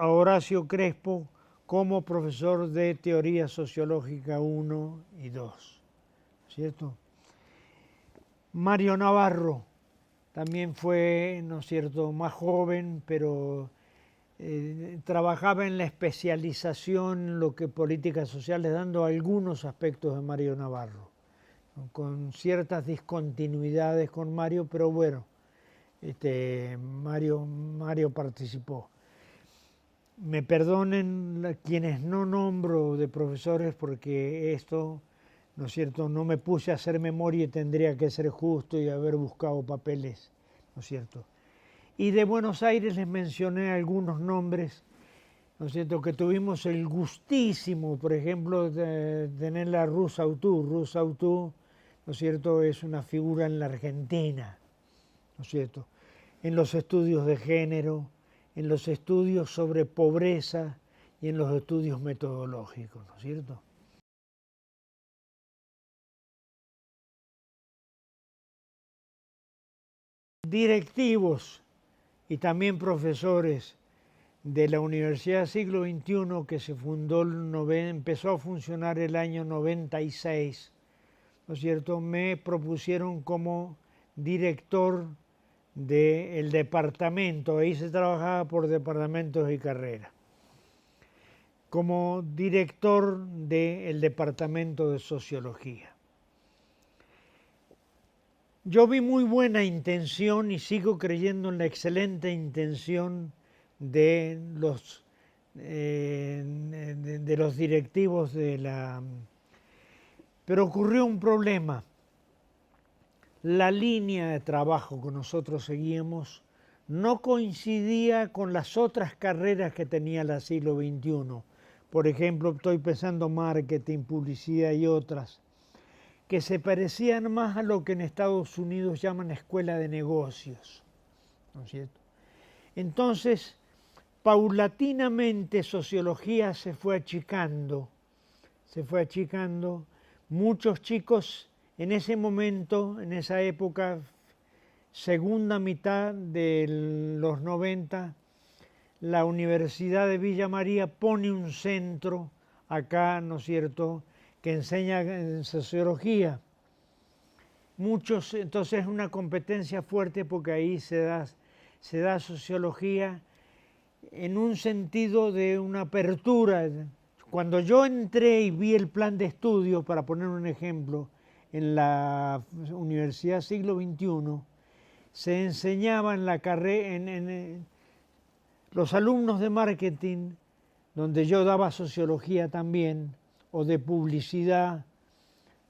Horacio Crespo como profesor de Teoría Sociológica 1 y 2, ¿cierto? Mario Navarro también fue, ¿no es cierto?, más joven, pero trabajaba en la especialización, lo que políticas sociales, dando algunos aspectos de Mario Navarro, ¿no?, con ciertas discontinuidades con Mario, pero bueno, Mario participó. Me perdonen quienes no nombro de profesores porque esto, ¿no es cierto?, no me puse a hacer memoria y tendría que ser justo y haber buscado papeles, ¿no es cierto? Y de Buenos Aires les mencioné algunos nombres, ¿no es cierto?, que tuvimos el gustísimo, por ejemplo, de tener a Ruth Sautou. Ruth Sautou, ¿no es cierto?, es una figura en la Argentina, ¿no es cierto?, en los estudios de género, en los estudios sobre pobreza y en los estudios metodológicos, ¿no es cierto? Directivos y también profesores de la Universidad Siglo XXI, que se fundó, empezó a funcionar el año 96, ¿no es cierto?, me propusieron como director del departamento, ahí se trabajaba por departamentos y carreras, como director del departamento de Sociología. Yo vi muy buena intención y sigo creyendo en la excelente intención de los directivos de la... Pero ocurrió un problema. La línea de trabajo que nosotros seguíamos no coincidía con las otras carreras que tenía la siglo XXI. Por ejemplo, estoy pensando marketing, publicidad y otras, que se parecían más a lo que en Estados Unidos llaman escuela de negocios, ¿no es cierto? Entonces, paulatinamente sociología se fue achicando, muchos chicos en ese momento, en esa época, segunda mitad de los 90, la Universidad de Villa María pone un centro acá, ¿no es cierto?, que enseña en sociología. Muchos, entonces es una competencia fuerte porque ahí se da sociología en un sentido de una apertura. Cuando yo entré y vi el plan de estudio, para poner un ejemplo, en la Universidad Siglo XXI, se enseñaba en la carrera, los alumnos de marketing, donde yo daba sociología también, o de publicidad,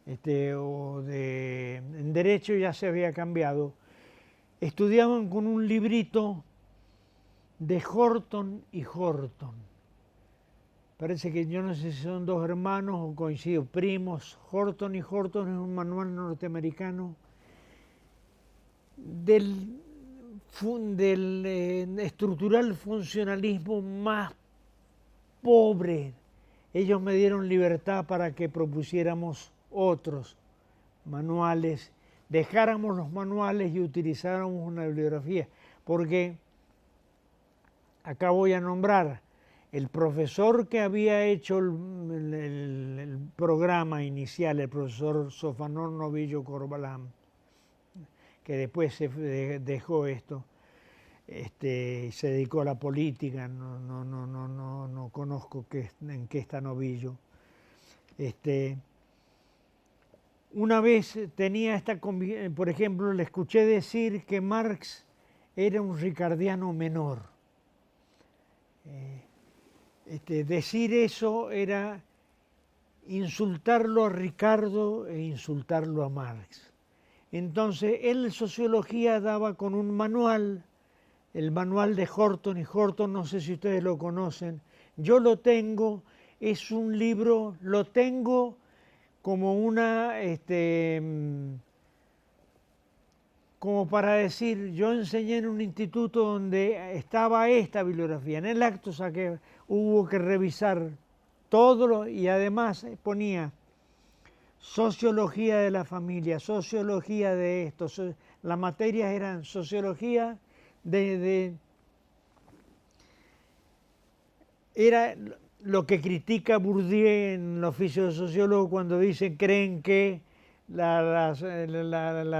en derecho ya se había cambiado, estudiaban con un librito de Horton y Horton. Parece que yo no sé si son dos hermanos o coincido, primos. Horton y Horton es un manual norteamericano del estructural funcionalismo más pobre. Ellos me dieron libertad para que propusiéramos otros manuales, dejáramos los manuales y utilizáramos una bibliografía, porque acá voy a nombrar el profesor que había hecho el programa inicial, el profesor Sofanor Novillo Corbalán, que después se dejó esto, se dedicó a la política, no conozco en qué está Novillo. Una vez tenía por ejemplo, le escuché decir que Marx era un ricardiano menor. Decir eso era insultarlo a Ricardo e insultarlo a Marx. Entonces, él en sociología daba con un manual, el manual de Horton y Horton, no sé si ustedes lo conocen, yo lo tengo, es un libro, lo tengo como como para decir, yo enseñé en un instituto donde estaba esta bibliografía, en el acto hubo que revisar todo y además ponía sociología de la familia, sociología de esto, las materias eran sociología era lo que critica Bourdieu en el oficio de sociólogo cuando creen que la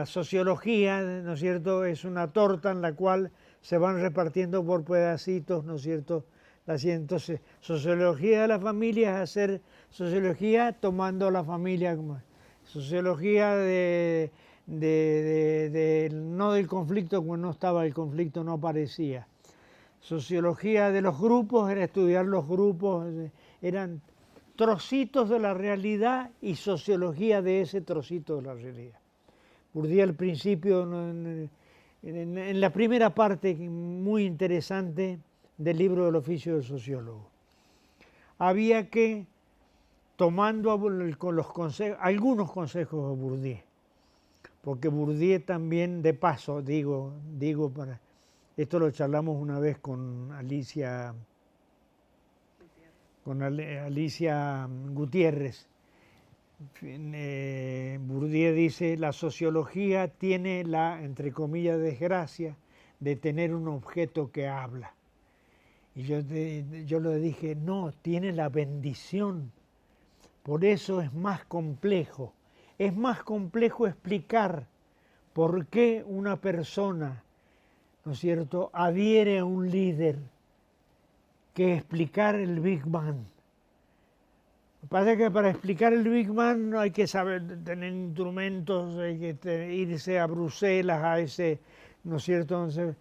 sociología, ¿no es cierto?, es una torta en la cual se van repartiendo por pedacitos, ¿no es cierto?, entonces, sociología de la familia es hacer sociología tomando la familia como sociología no del conflicto, cuando no estaba el conflicto, no aparecía. Sociología de los grupos era estudiar los grupos, eran trocitos de la realidad y sociología de ese trocito de la realidad. Bourdieu al principio, en la primera parte muy interesante del libro del oficio del sociólogo, había que, tomando con algunos consejos de Bourdieu, porque Bourdieu también, de paso, digo esto lo charlamos una vez con Alicia Gutiérrez. Bourdieu dice, la sociología tiene la, entre comillas, desgracia de tener un objeto que habla. Y yo le dije, no, tiene la bendición. Por eso es más complejo. Es más complejo explicar por qué una persona, ¿no es cierto?, adhiere a un líder que explicar el Big Bang. Lo que pasa es que para explicar el Big Bang no hay que saber tener instrumentos, hay que irse a Bruselas, ¿no es cierto? Entonces,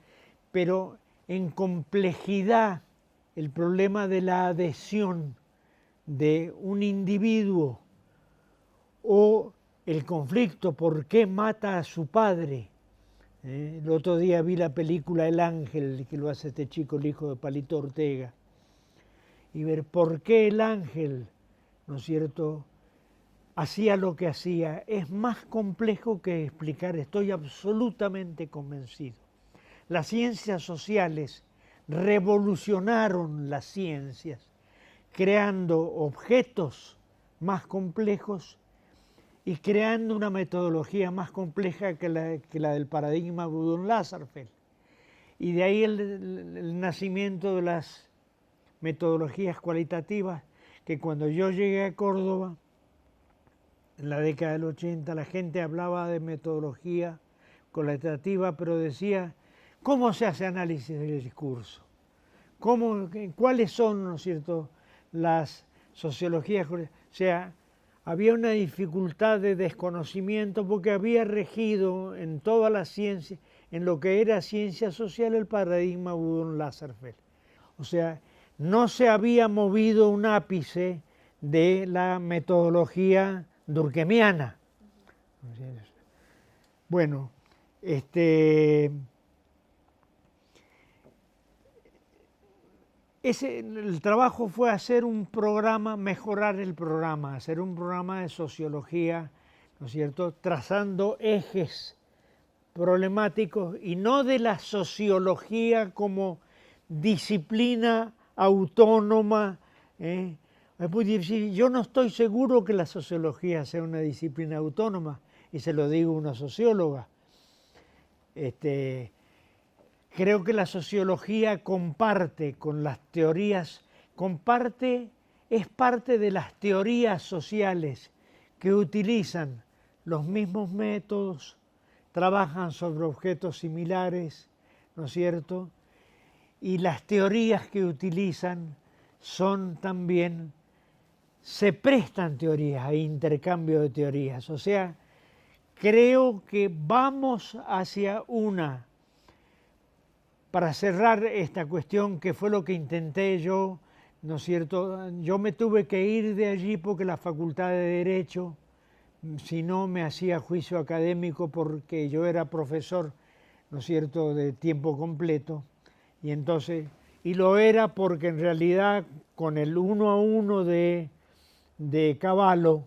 pero en complejidad, el problema de la adhesión de un individuo o el conflicto, ¿por qué mata a su padre? El otro día vi la película El Ángel, que lo hace este chico, el hijo de Palito Ortega, y ver por qué el ángel, ¿no es cierto?, hacía lo que hacía, es más complejo que explicar, estoy absolutamente convencido. Las ciencias sociales revolucionaron las ciencias, creando objetos más complejos y creando una metodología más compleja que la del paradigma Boudon-Lasserfeld. Y de ahí el nacimiento de las metodologías cualitativas, que cuando yo llegué a Córdoba, en la década del 80, la gente hablaba de metodología cualitativa, pero decía, ¿cómo se hace análisis del discurso? ¿Cuáles son, ¿no es cierto?, las sociologías? O sea, había una dificultad de desconocimiento porque había regido en todas las ciencias, en lo que era ciencia social, el paradigma Boudon-Lasserfeld. O sea, no se había movido un ápice de la metodología durkheimiana. Bueno, el trabajo fue hacer un programa, mejorar el programa, hacer un programa de sociología, ¿no es cierto?, trazando ejes problemáticos y no de la sociología como disciplina autónoma. Es muy difícil. Yo no estoy seguro que la sociología sea una disciplina autónoma, y se lo digo a una socióloga. Creo que la sociología comparte con las teorías, es parte de las teorías sociales que utilizan los mismos métodos, trabajan sobre objetos similares, ¿no es cierto? Y las teorías que utilizan son también se prestan teorías, hay intercambio de teorías. O sea, creo que vamos hacia una, para cerrar esta cuestión, que fue lo que intenté yo, ¿no es cierto? Yo me tuve que ir de allí porque la Facultad de Derecho, si no me hacía juicio académico porque yo era profesor, ¿no es cierto?, de tiempo completo, y entonces, y lo era porque en realidad con el 1 a 1 de Cavallo,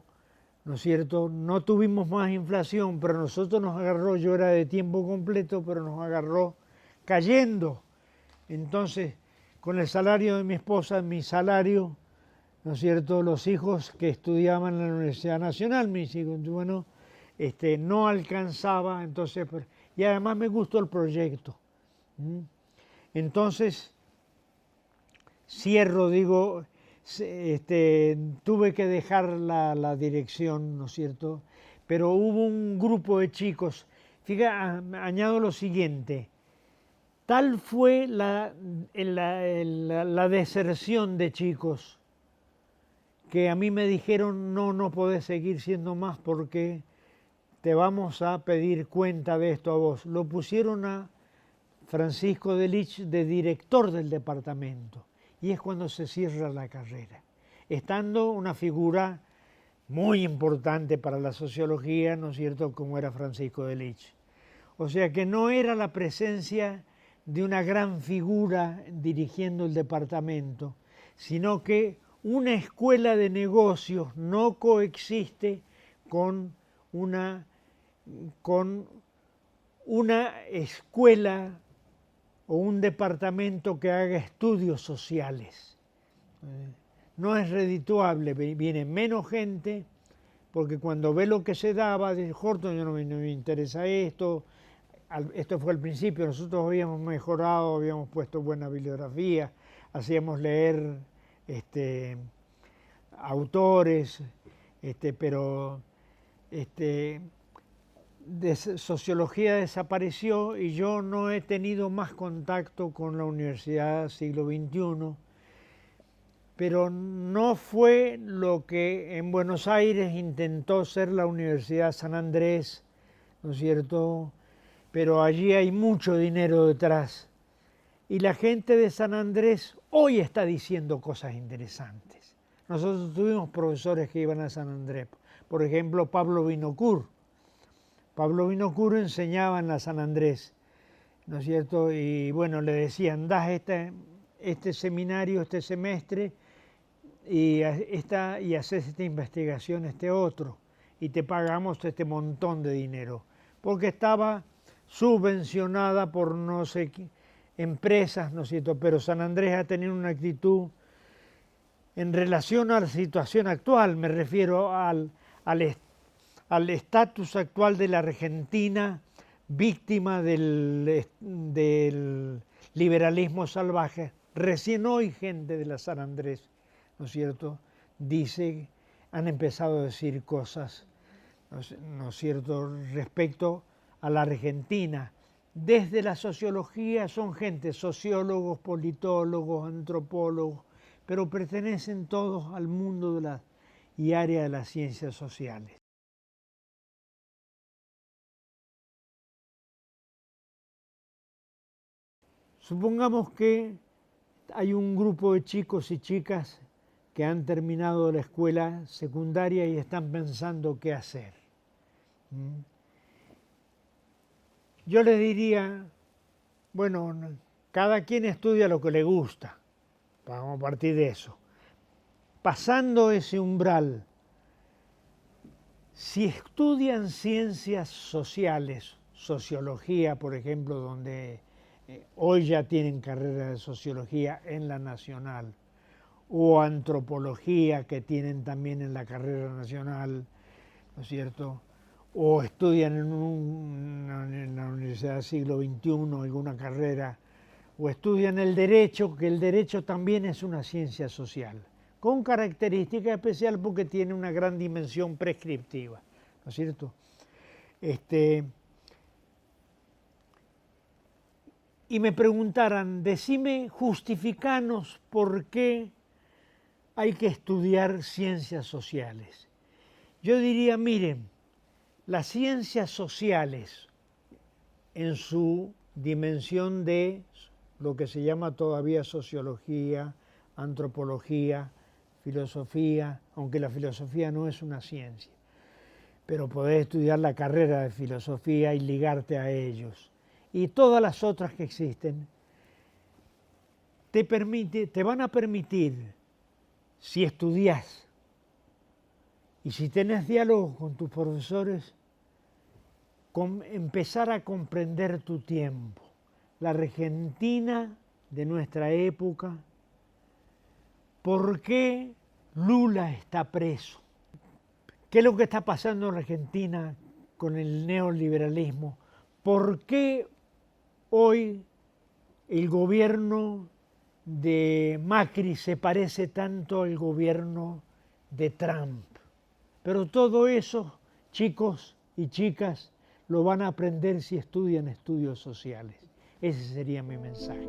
¿no es cierto?, no tuvimos más inflación, pero nosotros nos agarró, yo era de tiempo completo, pero nos agarró cayendo. Entonces, con el salario de mi esposa, mi salario, ¿no es cierto?, los hijos que estudiaban en la Universidad Nacional, mis hijos, bueno, no alcanzaba, entonces, y además me gustó el proyecto. Entonces, cierro, digo, tuve que dejar la dirección, ¿no es cierto?, pero hubo un grupo de chicos, fíjate, añado lo siguiente, tal fue la deserción de chicos que a mí me dijeron, no podés seguir siendo más porque te vamos a pedir cuenta de esto a vos. Lo pusieron a Francisco de Lich de director del departamento y es cuando se cierra la carrera, estando una figura muy importante para la sociología, ¿no es cierto?, como era Francisco de Lich. O sea que no era la presencia de una gran figura dirigiendo el departamento, sino que una escuela de negocios no coexiste con una escuela o un departamento que haga estudios sociales. No es redituable, viene menos gente, porque cuando ve lo que se daba, dice, Horton, no me interesa esto. Esto fue al principio, nosotros habíamos mejorado, habíamos puesto buena bibliografía, hacíamos leer autores, pero sociología desapareció y yo no he tenido más contacto con la Universidad Siglo XXI, pero no fue lo que en Buenos Aires intentó ser la Universidad San Andrés, ¿no es cierto?, pero allí hay mucho dinero detrás. Y la gente de San Andrés hoy está diciendo cosas interesantes. Nosotros tuvimos profesores que iban a San Andrés. Por ejemplo, Pablo Vinocur. Pablo Vinocur enseñaba en la San Andrés, ¿no es cierto? Y bueno, le decían, das este seminario, este semestre, y haces esta investigación, este otro, y te pagamos este montón de dinero. Porque estaba subvencionada por no sé qué empresas, ¿no es cierto? Pero San Andrés ha tenido una actitud en relación a la situación actual, me refiero al estatus actual de la Argentina, víctima del liberalismo salvaje. Recién hoy gente de la San Andrés, ¿no es cierto?, dice, han empezado a decir cosas, ¿no es cierto?, respecto a la Argentina. Desde la sociología son gente, sociólogos, politólogos, antropólogos, pero pertenecen todos al mundo y área de las ciencias sociales. Supongamos que hay un grupo de chicos y chicas que han terminado la escuela secundaria y están pensando qué hacer. Yo les diría, bueno, cada quien estudia lo que le gusta, vamos a partir de eso. Pasando ese umbral, si estudian ciencias sociales, sociología, por ejemplo, donde hoy ya tienen carrera de sociología en la nacional, o antropología que tienen también en la carrera nacional, ¿no es cierto?, o estudian en la Universidad del Siglo XXI alguna carrera, o estudian el derecho, que el derecho también es una ciencia social, con característica especial porque tiene una gran dimensión prescriptiva, ¿no es cierto? Y me preguntaran, decime, justificanos por qué hay que estudiar ciencias sociales. Yo diría, miren, las ciencias sociales en su dimensión de lo que se llama todavía sociología, antropología, filosofía, aunque la filosofía no es una ciencia, pero podés estudiar la carrera de filosofía y ligarte a ellos. Y todas las otras que existen te van a permitir, si estudias y si tenés diálogo con tus profesores, empezar a comprender tu tiempo. La Argentina de nuestra época, ¿por qué Lula está preso? ¿Qué es lo que está pasando en Argentina con el neoliberalismo? ¿Por qué hoy el gobierno de Macri se parece tanto al gobierno de Trump? Pero todo eso, chicos y chicas, lo van a aprender si estudian estudios sociales. Ese sería mi mensaje.